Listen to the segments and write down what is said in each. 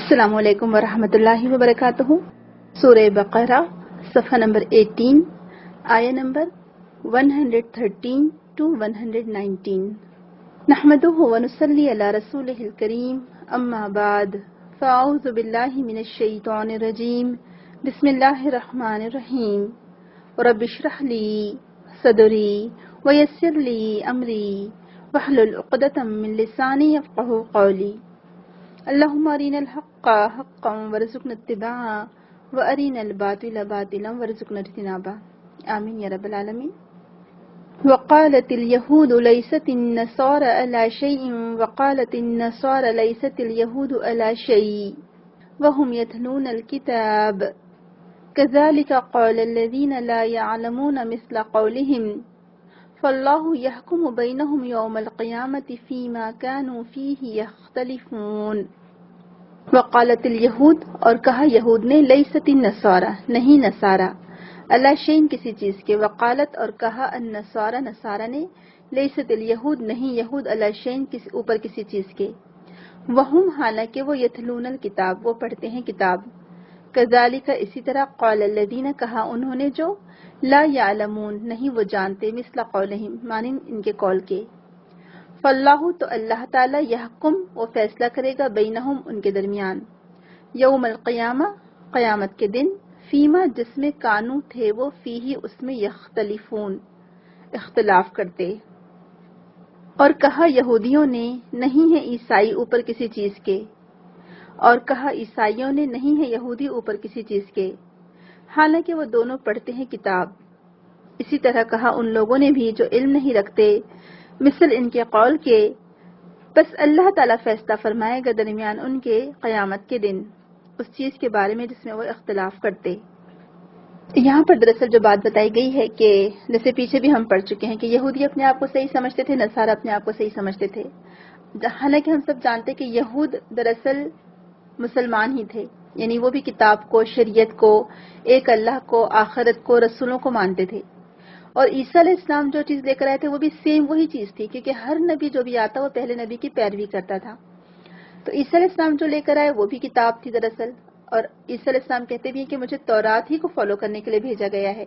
السلام علیکم ورحمۃ اللہ وبرکاتہ۔ سورہ بقرہ صفحہ نمبر 18 آیہ نمبر 113 to 119۔ نحمدہ ونصلی علی رسولہ الکریم، اما بعد فاعوذ باللہ من الشیطان الرجیم، بسم اللہ الرحمن الرحیم۔ رب اشرح لی صدری ویسر لی امری واحلل عقدۃ من لسانی یفقہوا قولی۔ اللہم ارنا الحق حقا وارزقنا اتباعه وارنا الباطل باطلا وارزقنا اجتنابه، آمین یا رب العالمین۔ وقالت اليهود ليست النصارى على شيء وقالت النصارى ليست اليهود على شيء وهم يتلون الكتاب كذلك قال الذين لا يعلمون مثل قولهم فالله يحكم بينهم يوم القيامة فيما كانوا فيه يختلفون۔ وقالت اليهود، اور کہا یہود نے، لیست النصارى، نہیں نصارہ، علی شیء کسی چیز کے، وقالت اور کہا النصارى نصارہ نے، لیست اليهود نہیں یہود، علی شیء اوپر کسی چیز کے، وہم حالانکہ وہ یتلون الکتاب وہ پڑھتے ہیں کتاب، کذالک اسی طرح، قال الذین کہا انہوں نے جو، لا یعلمون نہیں وہ جانتے، مثل قولہم مانند ان کے قول کے، فاللہ تو اللہ تعالی یحکم وہ فیصلہ کرے گا، بینہم ان کے درمیان، یوم القیامہ قیامت کے دن، فیما جس میں کانو تھے وہ، فیہ اس میں، یختلفون اختلاف کرتے۔ اور کہا یہودیوں نے، نہیں ہے عیسائی اوپر کسی چیز کے، اور کہا عیسائیوں نے، نہیں ہے یہودی اوپر کسی چیز کے، حالانکہ وہ دونوں پڑھتے ہیں کتاب۔ اسی طرح کہا ان لوگوں نے بھی جو علم نہیں رکھتے، مثل ان کے قول کے، بس اللہ تعالیٰ فیصلہ فرمائے گا درمیان ان کے قیامت کے دن اس چیز کے بارے میں جس میں وہ اختلاف کرتے۔ یہاں پر دراصل جو بات بتائی گئی ہے کہ جیسے پیچھے بھی ہم پڑھ چکے ہیں کہ یہودی اپنے آپ کو صحیح سمجھتے تھے، نصارہ اپنے آپ کو صحیح سمجھتے تھے، حالانکہ ہم سب جانتے کہ یہود دراصل مسلمان ہی تھے، یعنی وہ بھی کتاب کو، شریعت کو، ایک اللہ کو، آخرت کو، رسولوں کو مانتے تھے۔ اور عیسیٰ علیہ السلام جو چیز لے کر آئے تھے وہ بھی سیم وہی چیز تھی، کیونکہ ہر نبی جو بھی آتا وہ پہلے نبی کی پیروی کرتا تھا۔ تو عیسیٰ علیہ السلام جو لے کر آئے وہ بھی کتاب تھی دراصل، اور عیسیٰ علیہ السلام کہتے بھی ہیں کہ مجھے تورات ہی کو فالو کرنے کے لیے بھیجا گیا ہے،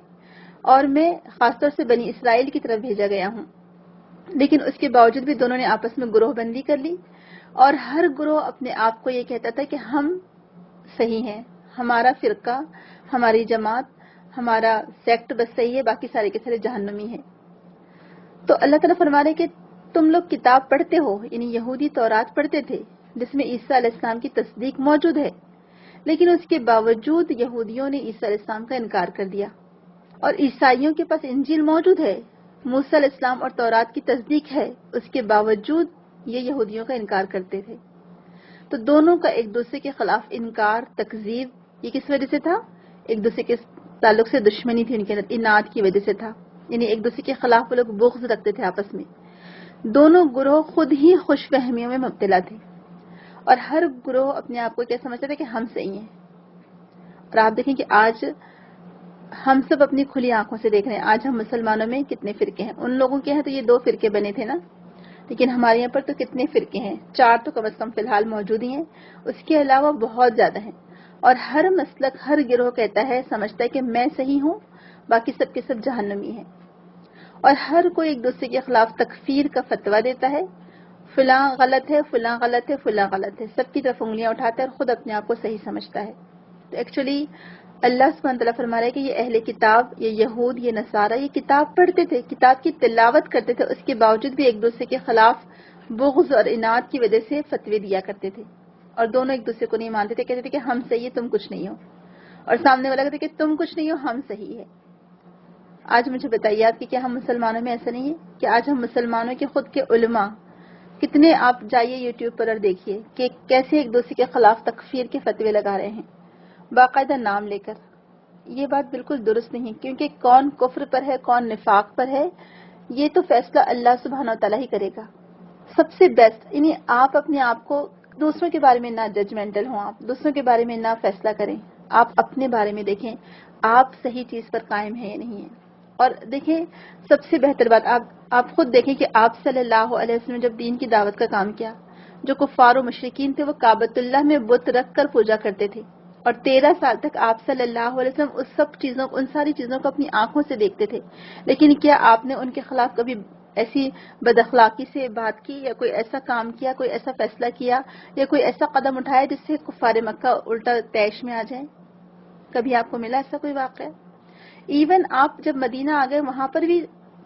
اور میں خاص طور سے بنی اسرائیل کی طرف بھیجا گیا ہوں۔ لیکن اس کے باوجود بھی دونوں نے آپس میں گروہ بندی کر لی، اور ہر گروہ اپنے آپ کو یہ کہتا تھا کہ ہم صحیح ہیں، ہمارا فرقہ، ہماری جماعت، ہمارا سیکٹ بس صحیح ہے، باقی سارے کے سارے جہنمی ہیں۔ تو اللہ تعالیٰ فرما رہے کہ تم لوگ کتاب پڑھتے ہو، یعنی یہودی تورات پڑھتے تھے جس میں عیسیٰ علیہ السلام کی تصدیق موجود ہے، لیکن اس کے باوجود یہودیوں نے عیسیٰ علیہ السلام کا انکار کر دیا، اور عیسائیوں کے پاس انجیل موجود ہے، موسیٰ علیہ السلام اور تورات کی تصدیق ہے، اس کے باوجود یہ یہودیوں کا انکار کرتے تھے۔ تو دونوں کا ایک دوسرے کے خلاف انکار، تکذیب، یہ کس وجہ سے تھا؟ ایک دوسرے کے تعلق سے دشمنی تھی ان کے اندر، اناد کی وجہ سے تھا، یعنی ایک دوسرے کے خلاف وہ لوگ بغض رکھتے تھے آپس میں۔ دونوں گروہ خود ہی خوش فہمیوں میں مبتلا تھے، اور ہر گروہ اپنے آپ کو کیا سمجھتا تھا کہ ہم صحیح ہیں۔ اور آپ دیکھیں کہ آج ہم سب اپنی کھلی آنکھوں سے دیکھ رہے ہیں، آج ہم مسلمانوں میں کتنے فرقے ہیں۔ ان لوگوں کے یہاں تو یہ 2 فرقے بنے تھے نا، لیکن ہمارے یہاں پر تو کتنے فرقے ہیں، 4 تو کم از کم فی الحال موجود ہی ہیں، اس کے علاوہ بہت زیادہ ہیں۔ اور ہر مسلک، ہر گروہ کہتا ہے، سمجھتا ہے کہ میں صحیح ہوں، باقی سب کے سب جہنمی ہیں، اور ہر کوئی ایک دوسرے کے خلاف تکفیر کا فتویٰ دیتا ہے، فلاں غلط ہے، فلاں غلط ہے، فلاں غلط ہے، سب کی طرف انگلیاں اٹھاتا ہے اور خود اپنے آپ کو صحیح سمجھتا ہے۔ تو ایکچولی اللہ سبحانہ تعالیٰ فرما رہا ہے کہ یہ اہل کتاب، یہ یہود، یہ نصارہ، یہ کتاب پڑھتے تھے، کتاب کی تلاوت کرتے تھے، اس کے باوجود بھی ایک دوسرے کے خلاف بغض اور اناد کی وجہ سے فتوے دیا کرتے تھے، اور دونوں ایک دوسرے کو نہیں مانتے تھے، کہتے تھے کہ ہم صحیح ہے، تم کچھ نہیں ہو، اور سامنے والا کہتے کہ تم کچھ نہیں ہو، ہم صحیح ہے۔ آج مجھے بتائیے آپ کہ کیا ہم مسلمانوں میں ایسا نہیں ہے کہ آج ہم مسلمانوں کے خود کے علماء کتنے، آپ جائیے یوٹیوب پر اور دیکھیے کہ کیسے ایک دوسرے کے خلاف تکفیر کے فتوے لگا رہے ہیں باقاعدہ نام لے کر۔ یہ بات بالکل درست نہیں، کیونکہ کون کفر پر ہے، کون نفاق پر ہے، یہ تو فیصلہ اللہ سبحانہ وتعالیٰ ہی کرے گا۔ سب سے بیسٹ، یعنی آپ اپنے آپ کو دوسروں کے بارے میں نہ ججمنٹل ہوں، آپ دوسروں کے بارے میں نہ فیصلہ کریں، آپ اپنے بارے میں دیکھیں آپ صحیح چیز پر قائم ہیں یا نہیں ہیں۔ اور دیکھیں سب سے بہتر بات، آپ خود دیکھیں کہ آپ صلی اللہ علیہ وسلم نے جب دین کی دعوت کا کام کیا جو کفار و مشرکین تھے وہ کعبۃ اللہ میں بت رکھ کر پوجا کرتے تھے، اور 13 سال تک آپ صلی اللہ علیہ وسلم ان ساری چیزوں کو اپنی آنکھوں سے دیکھتے تھے. لیکن کیا آپ نے ان کے خلاف کبھی ایسی بد اخلاقی سے بات کی، یا کوئی ایسا کام کیا، کوئی ایسا فیصلہ کیا، یا کوئی ایسا قدم اٹھایا جس سے کفار مکہ الٹا طیش میں آ جائیں؟ کبھی آپ کو ملا ایسا کوئی واقعہ؟ ایون آپ جب مدینہ آ گئے وہاں پر بھی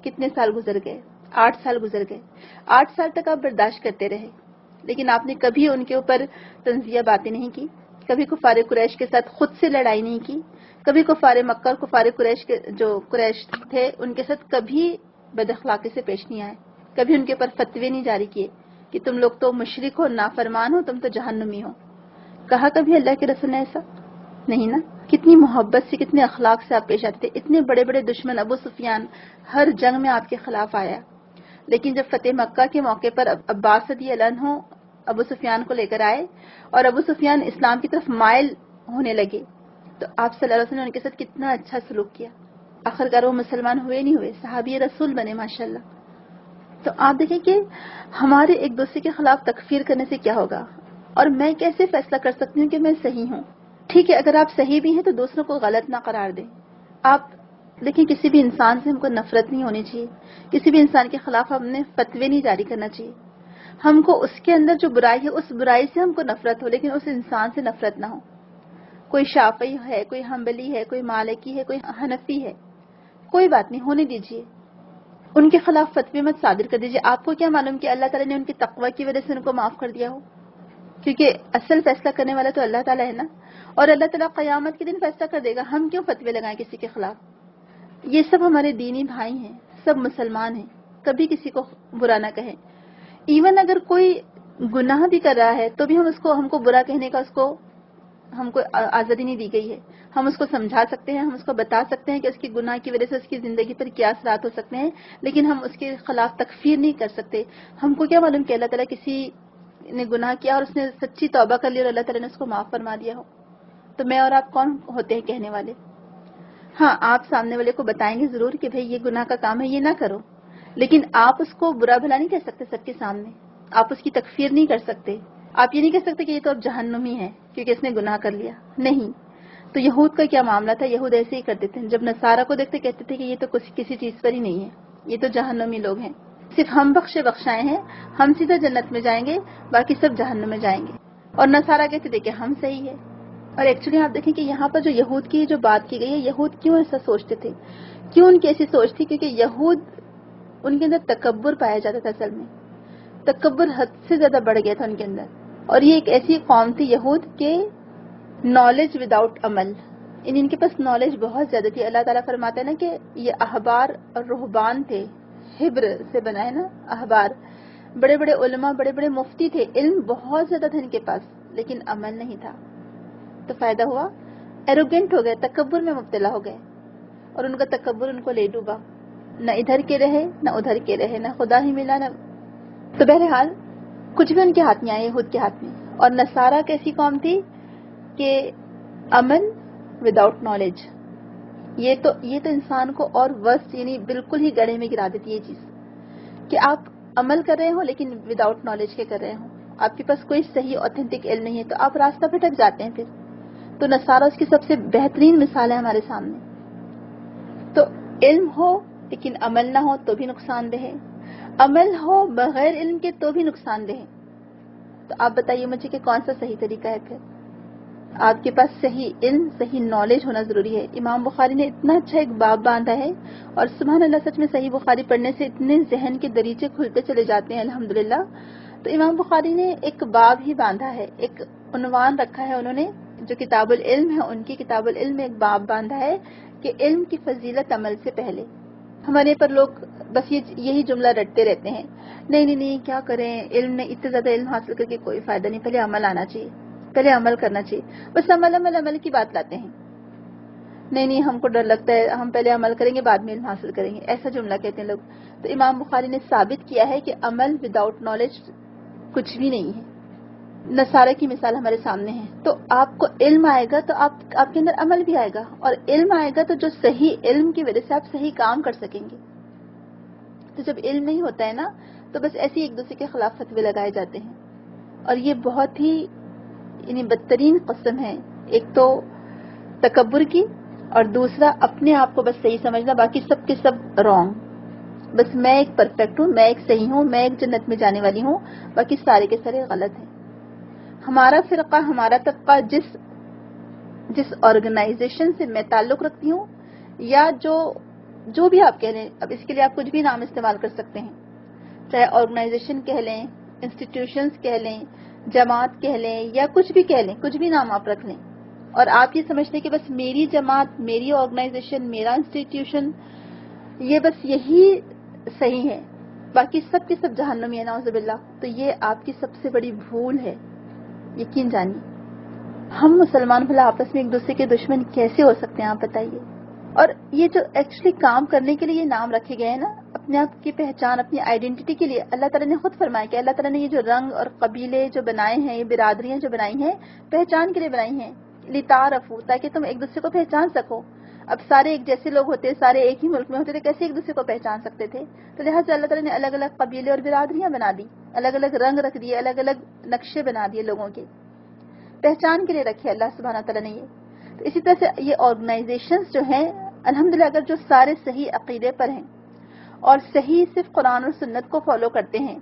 کتنے سال گزر گئے؟ 8 سال گزر گئے. 8 سال تک آپ برداشت کرتے رہے، لیکن آپ نے کبھی ان کے اوپر تنزیہ باتیں نہیں کی، کبھی کفار قریش کے ساتھ خود سے لڑائی نہیں کی، کبھی کفار مکہ اور کفار قریش کے جو قریش تھے ان کے ساتھ کبھی بد اخلاقی سے پیش نہیں آئے، کبھی ان کے اوپر فتوے نہیں جاری کیے کہ تم لوگ تو مشرک ہو، نافرمان ہو، تم تو جہنمی ہو. کہا کبھی اللہ کے رسول نے ایسا؟ نہیں نا. کتنی محبت سے، کتنے اخلاق سے آپ پیش آتے تھے. اتنے بڑے بڑے دشمن ابو سفیان ہر جنگ میں آپ کے خلاف آیا، لیکن جب فتح مکہ کے موقع پر عباس رضی اللہ عنہ ابو سفیان کو لے کر آئے اور ابو سفیان اسلام کی طرف مائل ہونے لگے تو آپ صلی اللہ علیہ وسلم نے ان کے ساتھ کتنا اچھا سلوک کیا. آخرکار وہ مسلمان ہوئے نہیں ہوئے، صحابی رسول بنے ماشاءاللہ. تو آپ دیکھیں کہ ہمارے ایک دوسرے کے خلاف تکفیر کرنے سے کیا ہوگا، اور میں کیسے فیصلہ کر سکتی ہوں کہ میں صحیح ہوں؟ ٹھیک ہے، اگر آپ صحیح بھی ہیں تو دوسروں کو غلط نہ قرار دیں. آپ لیکن کسی بھی انسان سے ہم کو نفرت نہیں ہونی چاہیے، کسی بھی انسان کے خلاف ہم نے فتوے نہیں جاری کرنا چاہیے. ہم کو اس کے اندر جو برائی ہے اس برائی سے ہم کو نفرت ہو، لیکن اس انسان سے نفرت نہ ہو. کوئی شافعی ہے، کوئی حنبلی ہے، کوئی مالکی ہے، کوئی حنفی ہے، کوئی بات نہیں، ہونے دیجیے. ان کے خلاف فتوے مت صادر کر دیجیے. آپ کو کیا معلوم کہ اللہ تعالیٰ نے ان کی تقوی کی وجہ سے ان کو معاف کر دیا ہو؟ کیونکہ اصل فیصلہ کرنے والا تو اللہ تعالیٰ ہے نا، اور اللہ تعالیٰ قیامت کے دن فیصلہ کر دے گا. ہم کیوں فتوے لگائیں کسی کے خلاف؟ یہ سب ہمارے دینی بھائی ہیں، سب مسلمان ہیں، کبھی کسی کو برا نہ کہیں. ایون اگر کوئی گناہ بھی کر رہا ہے تو بھی ہم کو برا کہنے کا ہم کو آزادی نہیں دی گئی ہے. ہم اس کو سمجھا سکتے ہیں، ہم اس کو بتا سکتے ہیں کہ اس کی گناہ کی وجہ سے اس کی زندگی پر کیا اثرات ہو سکتے ہیں، لیکن ہم اس کے خلاف تکفیر نہیں کر سکتے. ہم کو کیا معلوم کہ اللہ تعالیٰ کسی نے گناہ کیا اور اس نے سچی توبہ کر لی اور اللہ تعالیٰ نے اس کو معاف فرما دیا ہو. تو میں اور آپ کون ہوتے ہیں کہنے والے؟ ہاں، آپ سامنے والے کو بتائیں گے ضرور کہ بھئی یہ گناہ کا کام ہے، یہ نہ کرو، لیکن آپ اس کو برا بھلا نہیں کہہ سکتے سب کے سامنے. آپ اس کی تکفیر نہیں کر سکتے. آپ یہ نہیں کہہ سکتے کہ یہ تو اب جہنمی ہے کیونکہ اس نے گناہ کر لیا. نہیں. تو یہود کا کیا معاملہ تھا؟ یہود ایسے ہی کرتے تھے، جب نصارہ کو دیکھتے کہتے تھے کہ یہ تو کسی چیز پر ہی نہیں ہے، یہ تو جہنمی لوگ ہیں، صرف ہم بخشائے ہیں، ہم سیدھا جنت میں جائیں گے، باقی سب جہنم میں جائیں گے. اور نصارہ کہتے تھے کہ ہم صحیح ہے. اور ایکچولی آپ دیکھیں کہ یہاں پر جو یہود کی جو بات کی گئی ہے، یہود کیوں ایسا سوچتے تھے، کیوں ان کی ایسی سوچ تھی؟ کیونکہ یہود ان کے اندر تکبر پایا جاتا تھا. اصل میں تکبر حد سے زیادہ بڑھ گیا تھا ان کے اندر. اور یہ ایک ایسی قوم تھی یہود کے نالج وداؤٹ عمل، ان کے پاس نالج بہت زیادہ تھی. اللہ تعالیٰ فرماتا ہے نا کہ یہ احبار اور رہبان تھے، حبر سے بنا ہے نا احبار، بڑے بڑے علماء، بڑے بڑے مفتی تھے، علم بہت زیادہ تھا ان کے پاس، لیکن عمل نہیں تھا. تو فائدہ ہوا، ایروگینٹ ہو گئے، تکبر میں مبتلا ہو گئے، اور ان کا تکبر ان کو لے ڈوبا. نہ ادھر کے رہے نہ ادھر کے رہے، نہ خدا ہی ملا نہ. تو بہرحال کچھ بھی ان کے ہاتھ میں آئے، یہود کے ہاتھ میں. اور نصارہ کیسی قوم تھی کہ عمل وداؤٹ نالج. یہ تو انسان کو اور ورسٹ، یعنی بالکل ہی گڑھے میں گرا دیتی ہے یہ چیز کہ آپ عمل کر رہے ہو لیکن وداؤٹ نالج کے کر رہے ہو. آپ کے پاس کوئی صحیح اوتھینٹک علم نہیں ہے تو آپ راستہ بھٹک جاتے ہیں پھر. تو نصارہ اس کی سب سے بہترین مثال ہے ہمارے سامنے. تو علم ہو لیکن عمل نہ ہو تو بھی نقصان دہ ہے، عمل ہو بغیر علم کے تو بھی نقصان دہ ہے. تو آپ بتائیے مجھے کہ کون سا صحیح طریقہ ہے پھر؟ آپ کے پاس صحیح علم، صحیح نالج ہونا ضروری ہے. امام بخاری نے اتنا اچھا ایک باب باندھا ہے، اور سبحان اللہ سچ میں صحیح بخاری پڑھنے سے اتنے ذہن کے دریچے کھلتے چلے جاتے ہیں الحمدللہ. تو امام بخاری نے ایک باب ہی باندھا ہے، ایک عنوان رکھا ہے انہوں نے، جو کتاب العلم ہے ان کی کتاب العلم میں ایک باب باندھا ہے کہ علم کی فضیلت عمل سے پہلے. ہمارے پر لوگ بس یہی جملہ رٹتے رہتے ہیں، نہیں کیا کریں، علم نے اتنا زیادہ علم حاصل کر کے کوئی فائدہ نہیں، پہلے عمل آنا چاہیے، پہلے عمل کرنا چاہیے. بس عمل کی بات لاتے ہیں. نہیں ہم کو ڈر لگتا ہے، ہم پہلے عمل کریں گے بعد میں علم حاصل کریں گے، ایسا جملہ کہتے ہیں لوگ. تو امام بخاری نے ثابت کیا ہے کہ عمل وداؤٹ نالج کچھ بھی نہیں ہے. نصارہ کی مثال ہمارے سامنے ہے. تو آپ کو علم آئے گا تو آپ کے اندر عمل بھی آئے گا، اور علم آئے گا تو جو صحیح علم کی وجہ سے آپ صحیح کام کر سکیں گے. تو جب علم نہیں ہوتا ہے نا تو بس ایسے ہی ایک دوسرے کے خلاف فتوے لگائے جاتے ہیں. اور یہ بہت ہی یعنی بدترین قسم ہے، ایک تو تکبر کی، اور دوسرا اپنے آپ کو بس صحیح سمجھنا، باقی سب کے سب رانگ، بس میں ایک پرفیکٹ ہوں، میں ایک صحیح ہوں، میں ایک جنت میں جانے والی ہوں، باقی سارے کے سارے غلط ہیں۔ ہمارا فرقہ، ہمارا طبقہ جس آرگنائزیشن سے میں تعلق رکھتی ہوں، یا جو بھی آپ کہہ لیں، اب اس کے لیے آپ کچھ بھی نام استعمال کر سکتے ہیں، چاہے آرگنائزیشن کہہ لیں، انسٹیٹیوشنز کہہ لیں، جماعت کہہ لیں، یا کچھ بھی کہہ لیں، کچھ بھی نام آپ رکھ لیں، اور آپ یہ سمجھتے کہ بس میری جماعت، میری آرگنائزیشن، میرا انسٹیٹیوشن، یہ بس یہی صحیح ہے، باقی سب کے سب جہنمی ہے، نعوذ باللہ، تو یہ آپ کی سب سے بڑی بھول ہے۔ یقین جانیے، ہم مسلمان بھلا آپس میں ایک دوسرے کے دشمن کیسے ہو سکتے ہیں، آپ بتائیے۔ اور یہ جو ایکچولی کام کرنے کے لیے یہ نام رکھے گئے ہیں نا، اپنے آپ کی پہچان، اپنی آئیڈینٹی کے لیے، اللہ تعالیٰ نے خود فرمایا کہ اللہ تعالیٰ نے یہ جو رنگ اور قبیلے جو بنائے ہیں، یہ برادریاں جو بنائی ہیں، پہچان کے لیے بنائی ہیں، لتعارفوا، تاکہ تم ایک دوسرے کو پہچان سکو۔ اب سارے ایک جیسے لوگ ہوتے، سارے ایک ہی ملک میں ہوتے تھے، کیسے ایک دوسرے کو پہچان سکتے تھے؟ تو لہٰذا اللہ تعالیٰ نے الگ الگ قبیلے اور برادریاں بنا دی، الگ الگ رنگ رکھ دیے، الگ الگ نقشے بنا دیے لوگوں کے، پہچان کے لیے رکھے اللہ سبحانہ تعالیٰ نے یہ۔ تو اسی طرح سے یہ آرگنائزیشنز جو ہیں، الحمدللہ اگر جو سارے صحیح عقیدے پر ہیں اور صحیح صرف قرآن اور سنت کو فالو کرتے ہیں،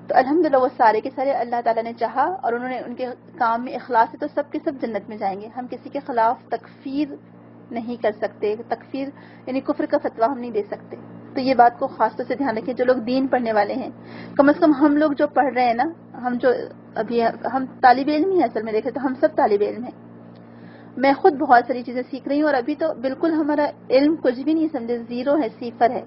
تو الحمدللہ وہ سارے کے سارے اللہ تعالیٰ نے چاہا اور انہوں نے ان کے کام میں اخلاص ہے تو سب کے سب جنت میں جائیں گے۔ ہم کسی کے خلاف تکفیر نہیں کر سکتے، تکفیر یعنی کفر کا فتویٰ ہم نہیں دے سکتے۔ تو یہ بات کو خاص طور سے دھیان رکھیں، جو لوگ دین پڑھنے والے ہیں، کم از کم ہم لوگ جو پڑھ رہے ہیں نا، ہم طالب علم ہی ہیں، اصل میں دیکھیں تو ہم سب طالب علم ہیں۔ میں خود بہت ساری چیزیں سیکھ رہی ہوں، اور ابھی تو بالکل ہمارا علم کچھ بھی نہیں سمجھے، زیرو ہے، صفر ہے،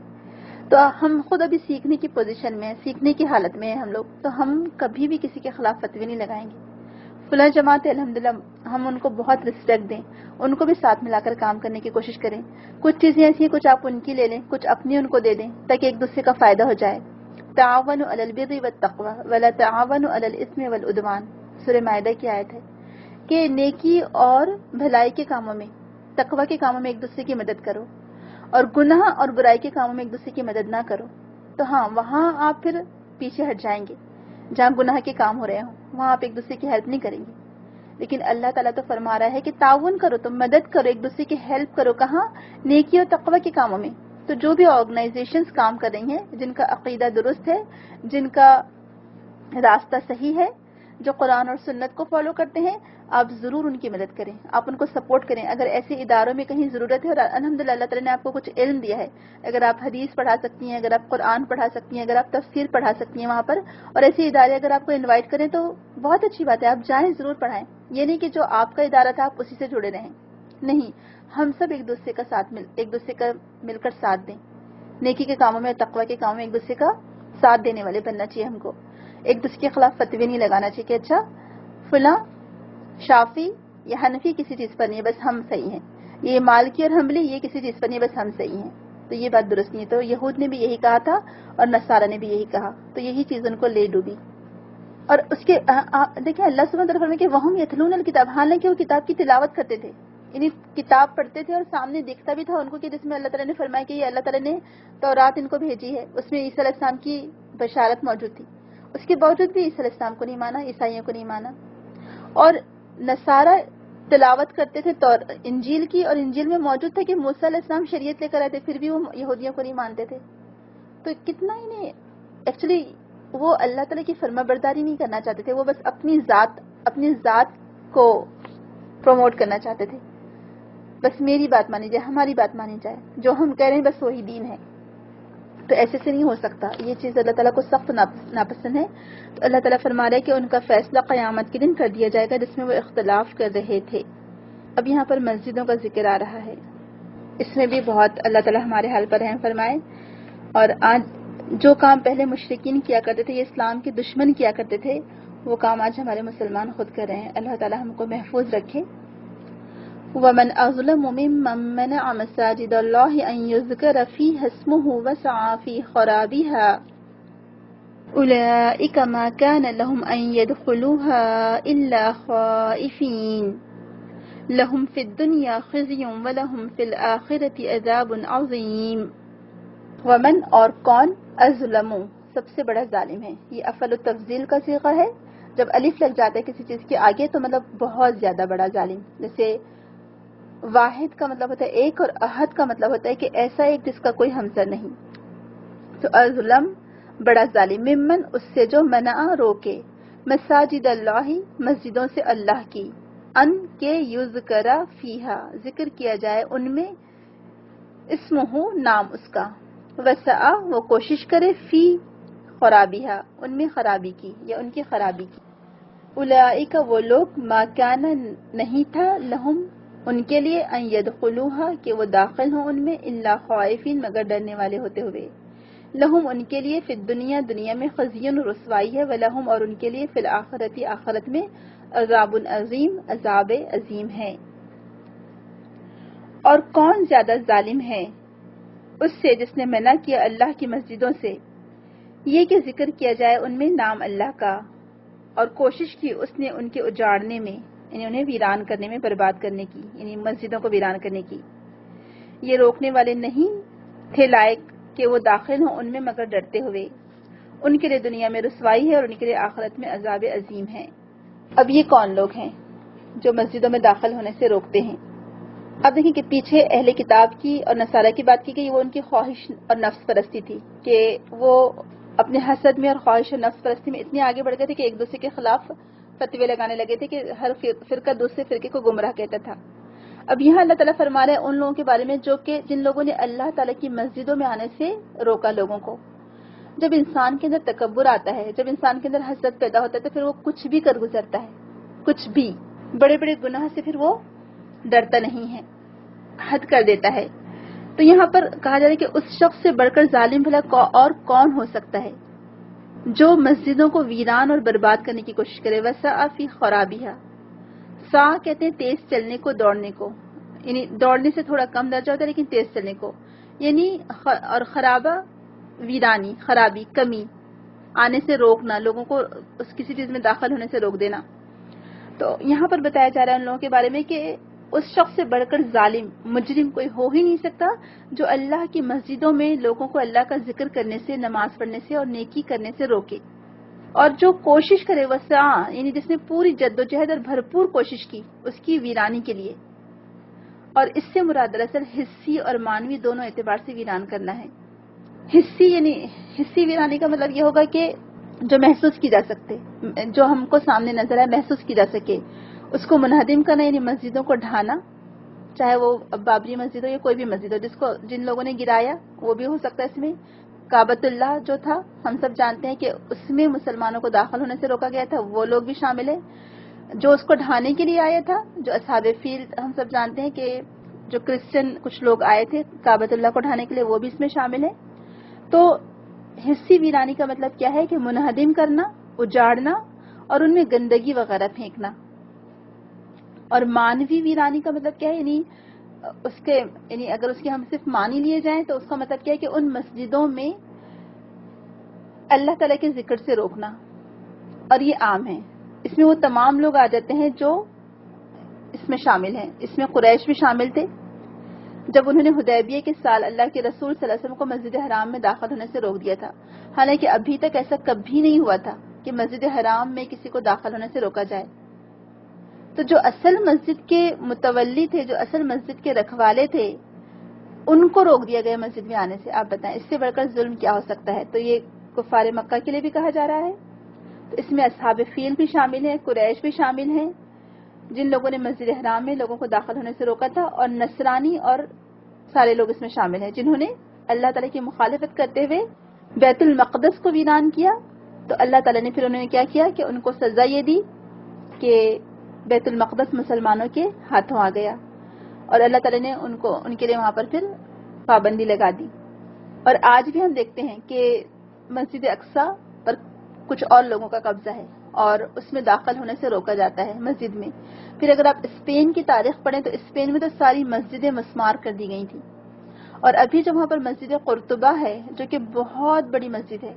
تو ہم خود ابھی سیکھنے کی پوزیشن میں ہیں، سیکھنے کی حالت میں ہیں ہم لوگ، تو ہم کبھی بھی کسی کے خلاف فتوی نہیں لگائیں گے۔ فلاں جماعت ہے، الحمدللہ ہم ان کو بہت رسپیکٹ دیں، ان کو بھی ساتھ ملا کر کام کرنے کی کوشش کریں۔ کچھ چیزیں ایسی ہیں، کچھ آپ ان کی لے لیں، کچھ اپنی ان کو دے دیں، تاکہ ایک دوسرے کا فائدہ ہو جائے۔ تعاونوا علی البر والتقوی ولا تعاونوا علی الاثم والعدوان، سورہ مائدہ کی آیت ہے کہ نیکی اور بھلائی کے کاموں میں، تقوی کے کاموں میں ایک دوسرے کی مدد کرو، اور گناہ اور برائی کے کاموں میں ایک دوسرے کی مدد نہ کرو۔ تو ہاں، وہاں آپ پھر پیچھے ہٹ جائیں گے، جہاں گناہ کے کام ہو رہے ہوں وہاں آپ ایک دوسرے کی ہیلپ نہیں کریں گے۔ لیکن اللہ تعالیٰ تو فرما رہا ہے کہ تعاون کرو، تو مدد کرو، ایک دوسرے کی ہیلپ کرو، کہاں؟ نیکی اور تقوی کے کاموں میں۔ تو جو بھی آرگنائزیشنز کام کر رہی ہیں، جن کا عقیدہ درست ہے، جن کا راستہ صحیح ہے، جو قرآن اور سنت کو فالو کرتے ہیں، آپ ضرور ان کی مدد کریں، آپ ان کو سپورٹ کریں۔ اگر ایسے اداروں میں کہیں ضرورت ہے، اور الحمدللہ اللہ تعالیٰ نے آپ کو کچھ علم دیا ہے، اگر آپ حدیث پڑھا سکتی ہیں، اگر آپ قرآن پڑھا سکتی ہیں، اگر آپ تفسیر پڑھا سکتی ہیں وہاں پر، اور ایسے ادارے اگر آپ کو انوائٹ کریں تو بہت اچھی بات ہے، آپ جائیں، ضرور پڑھائیں۔ یہ نہیں کہ جو آپ کا ادارہ تھا آپ اسی سے جڑے رہیں، نہیں، ہم سب ایک دوسرے کا مل کر ساتھ دیں، نیکی کے کاموں میں، تقوی کے کاموں میں ایک دوسرے کا ساتھ دینے والے بننا چاہیے ہم کو۔ ایک دوسرے کے خلاف فتوی نہیں لگانا چاہیے کہ اچھا فلاں شافی یا حنفی کسی چیز پر نہیں ہے، بس ہم صحیح ہیں، یہ مالکی اور حنبلی یہ کسی چیز پر نہیں ہے، بس ہم صحیح ہیں، تو یہ بات درست نہیں ہے۔ تو یہود نے بھی یہی کہا تھا اور نصارہ نے بھی یہی کہا، تو یہی چیز ان کو لے ڈوبی۔ اور اس کے دیکھیں اللہ سبحانہ وتعالیٰ فرماتے ہیں کہ وہم یتلون الکتاب، حالانکہ وہ کتاب کی تلاوت کرتے تھے، یعنی کتاب پڑھتے تھے اور سامنے دکھتا بھی تھا ان کو کہ جس میں اللہ تعالیٰ نے فرمایا کہ یہ اللہ تعالیٰ نے تورات ان کو بھیجی ہے، اس میں عیسیٰ علیہ السلام کی بشارت موجود تھی، اس کے باوجود بھی عیسیٰ علیہ السلام کو نہیں مانا، عیسائیوں کو نہیں مانا۔ اور نصارہ تلاوت کرتے تھے انجیل کی، اور انجیل میں موجود تھا کہ موسیٰ علیہ السلام شریعت لے کر آئے تھے، پھر بھی وہ یہودیوں کو نہیں مانتے تھے۔ تو کتنا انہیں ایکچولی وہ اللہ تعالیٰ کی فرما برداری نہیں کرنا چاہتے تھے، وہ بس اپنی ذات کو پروموٹ کرنا چاہتے تھے، بس میری بات مانی جائے، ہماری بات مانی جائے، جو ہم کہہ رہے ہیں بس وہی دین ہے۔ تو ایسے سے نہیں ہو سکتا، یہ چیز اللہ تعالیٰ کو سخت ناپسند ہے۔ تو اللہ تعالیٰ فرما رہا ہے کہ ان کا فیصلہ قیامت کے دن کر دیا جائے گا جس میں وہ اختلاف کر رہے تھے۔ اب یہاں پر مسجدوں کا ذکر آ رہا ہے، اس میں بھی بہت اللہ تعالیٰ ہمارے حال پر رحم فرمائے۔ اور آج جو کام پہلے مشرکین کیا کرتے تھے، یہ اسلام کے دشمن کیا کرتے تھے، وہ کام آج ہمارے مسلمان خود کر رہے ہیں۔ اللہ تعالیٰ ہم کو محفوظ رکھے۔ وَمَنْ أَظْلَمُ مِمَّنْ مَنَعَ مَسَاجِدَ اللَّهِ أَنْ يُذْكَرَ فِيهَا اسْمُهُ وَسَعَى فِي خَرَابِهَا أُولَئِكَ مَا كَانَ لَهُمْ أَنْ يَدْخُلُوهَا إِلَّا خَائِفِينَ لَهُمْ فِي الدُّنْيَا خِزْيٌ وَلَهُمْ فِي الْآخِرَةِ عَذَابٌ عَظِيمٌ۔ ومن اور کون، اظلم سب سے بڑا ظالم ہے، یہ افعل التفضیل کا صیغہ ہے، جب الف لگ جاتا ہے کسی چیز کے آگے تو مطلب بہت زیادہ بڑا ظالم. جیسے واحد کا مطلب ہوتا ہے ایک اور احد کا مطلب ہوتا ہے کہ ایسا ایک جس کا کوئی ہمسر نہیں. تو اظلم بڑا ظالم، ممن اس سے جو منع روکے، مساجد اللہ مسجدوں سے اللہ کی، ان کے یذکر فیہا ذکر کیا جائے ان میں، اسمہ نام اس کا، وسعہ وہ کوشش کرے، فی خرابیہا ان میں خرابی کی یا ان کی خرابی کی. اولئک وہ لوگ ما کان نہیں تھا لہم ان کے لیے، ان یدخلوہا کہ وہ داخل ہوں ان میں، الا خائفین مگر ڈرنے والے ہوتے ہوئے، لہم ان کے لیے فی الدنیا دنیا میں خزی رسوائی ہے، ولہم اور ان کے لیے فی الآخرتی آخرت میں عذاب عظیم عذاب عظیم ہے. اور کون زیادہ ظالم ہے اس سے جس نے منع کیا اللہ کی مسجدوں سے، یہ کہ ذکر کیا جائے ان میں نام اللہ کا، اور کوشش کی اس نے ان کے اجاڑنے میں، یعنی انہیں ویران کرنے میں، برباد کرنے کی، یعنی مسجدوں کو ویران کرنے کی. یہ روکنے والے نہیں تھے لائق کہ وہ داخل ہوں ان میں مگر ڈرتے ہوئے، ان کے لیے دنیا میں رسوائی ہے اور ان کے لیے آخرت میں عذاب عظیم ہے. اب یہ کون لوگ ہیں جو مسجدوں میں داخل ہونے سے روکتے ہیں؟ اب دیکھیں کہ پیچھے اہل کتاب کی اور نصارہ کی بات کی گئی، وہ ان کی خواہش اور نفس پرستی تھی کہ وہ اپنے حسد میں اور خواہش اور نفس پرستی میں اتنے آگے بڑھ گئے تھے کہ ایک دوسرے کے خلاف فتوے لگانے لگے تھے کہ ہر فرقہ دوسرے فرقے کو گمراہ کہتا تھا. اب یہاں اللہ تعالیٰ فرما رہے ہیں ان لوگوں کے بارے میں جو کہ جن لوگوں نے اللہ تعالیٰ کی مسجدوں میں آنے سے روکا لوگوں کو. جب انسان کے اندر تکبر آتا ہے، جب انسان کے اندر حسد پیدا ہوتا ہے تو پھر وہ کچھ بھی کر گزرتا ہے، کچھ بھی بڑے بڑے گناہ سے پھر وہ ڈرتا نہیں ہے، حد کر دیتا ہے. تو یہاں پر کہا جا رہا ہے کہ اس شخص سے بڑھ کر ظالم بھلا اور کون ہو سکتا ہے جو مسجدوں کو ویران اور برباد کرنے کی کوشش کرے. وسعہ فی خرابیہا، سا کہتے ہیں تیز چلنے کو، دوڑنے کو، یعنی دوڑنے سے تھوڑا کم درجہ ہوتا ہے لیکن تیز چلنے کو، یعنی اور خرابہ ویرانی، خرابی، کمی، آنے سے روکنا، لوگوں کو اس کسی چیز میں داخل ہونے سے روک دینا. تو یہاں پر بتایا جا رہا ہے ان لوگوں کے بارے میں کہ اس شخص سے بڑھ کر ظالم، مجرم کوئی ہو ہی نہیں سکتا جو اللہ کی مسجدوں میں لوگوں کو اللہ کا ذکر کرنے سے، نماز پڑھنے سے اور نیکی کرنے سے روکے. اور جو کوشش کرے وسعہ، یعنی جس نے پوری جد و جہد اور بھرپور کوشش کی اس کی ویرانی کے لیے. اور اس سے مراد دراصل حصی اور مانوی دونوں اعتبار سے ویران کرنا ہے. حصی یعنی حصی ویرانی کا مطلب یہ ہوگا کہ جو محسوس کی جا سکتے، جو ہم کو سامنے نظر آئے، محسوس کی جا سکے، اس کو منہدم کرنا، یعنی مسجدوں کو ڈھانا، چاہے وہ بابری مسجد ہو یا کوئی بھی مسجد ہو، جن لوگوں نے گرایا وہ بھی ہو سکتا ہے. اس میں کعبۃ اللہ جو تھا ہم سب جانتے ہیں کہ اس میں مسلمانوں کو داخل ہونے سے روکا گیا تھا، وہ لوگ بھی شامل ہیں. جو اس کو ڈھانے کے لیے آیا تھا، جو اصحاب فیل ہم سب جانتے ہیں کہ جو کرسچن کچھ لوگ آئے تھے کعبۃ اللہ کو ڈھانے کے لیے، وہ بھی اس میں شامل ہیں. تو حصی ویرانی کا مطلب کیا ہے کہ منہدم کرنا، اجاڑنا اور ان میں گندگی وغیرہ پھینکنا. اور مانوی ویرانی کا مطلب کیا ہے، یعنی اگر اس کے ہم صرف معنی لیے جائیں تو اس کا مطلب کیا ہے کہ ان مسجدوں میں اللہ تعالیٰ کے ذکر سے روکنا. اور یہ عام ہے، اس میں وہ تمام لوگ آ جاتے ہیں جو اس میں شامل ہیں. اس میں قریش بھی شامل تھے جب انہوں نے حدیبیہ کے سال اللہ کے رسول صلی اللہ علیہ وسلم کو مسجد حرام میں داخل ہونے سے روک دیا تھا. حالانکہ ابھی تک ایسا کبھی نہیں ہوا تھا کہ مسجد حرام میں کسی کو داخل ہونے سے روکا جائے. تو جو اصل مسجد کے متولی تھے، جو اصل مسجد کے رکھوالے تھے، ان کو روک دیا گیا مسجد میں آنے سے. آپ بتائیں اس سے بڑھ کر ظلم کیا ہو سکتا ہے؟ تو یہ کفار مکہ کے لیے بھی کہا جا رہا ہے. تو اس میں اصحاب فیل بھی شامل ہیں، قریش بھی شامل ہیں جن لوگوں نے مسجد حرام میں لوگوں کو داخل ہونے سے روکا تھا، اور نصرانی اور سارے لوگ اس میں شامل ہیں جنہوں نے اللہ تعالیٰ کی مخالفت کرتے ہوئے بیت المقدس کو ویران کیا. تو اللہ تعالیٰ نے پھر انہوں نے کیا کیا کہ ان کو سزا یہ دی کہ بیت المقدس مسلمانوں کے ہاتھوں آ گیا، اور اللہ تعالیٰ نے ان کے لیے وہاں پر پھر پابندی لگا دی. اور آج بھی ہم دیکھتے ہیں کہ مسجد اقصی پر کچھ اور لوگوں کا قبضہ ہے اور اس میں داخل ہونے سے روکا جاتا ہے مسجد میں. پھر اگر آپ اسپین کی تاریخ پڑھیں تو اسپین میں تو ساری مسجدیں مسمار کر دی گئی تھیں. اور ابھی جو وہاں پر مسجد قرطبہ ہے جو کہ بہت بڑی مسجد ہے،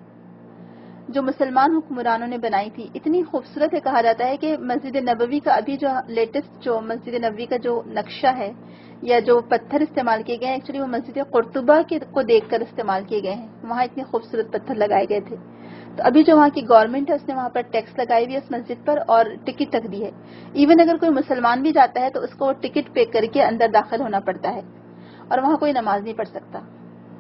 جو مسلمان حکمرانوں نے بنائی تھی، اتنی خوبصورت ہے. کہا جاتا ہے کہ مسجد نبوی کا ابھی جو لیٹسٹ جو مسجد نبوی کا جو نقشہ ہے یا جو پتھر استعمال کیے گئے ہیں، ایکچولی وہ مسجد قرطبہ کو دیکھ کر استعمال کیے گئے ہیں. وہاں اتنے خوبصورت پتھر لگائے گئے تھے. تو ابھی جو وہاں کی گورنمنٹ ہے اس نے وہاں پر ٹیکس لگائی ہوئی ہے اس مسجد پر اور ٹکٹ تک دی ہے. ایون اگر کوئی مسلمان بھی جاتا ہے تو اس کو وہ ٹکٹ پے کر کے اندر داخل ہونا پڑتا ہے اور وہاں کوئی نماز نہیں پڑھ سکتا.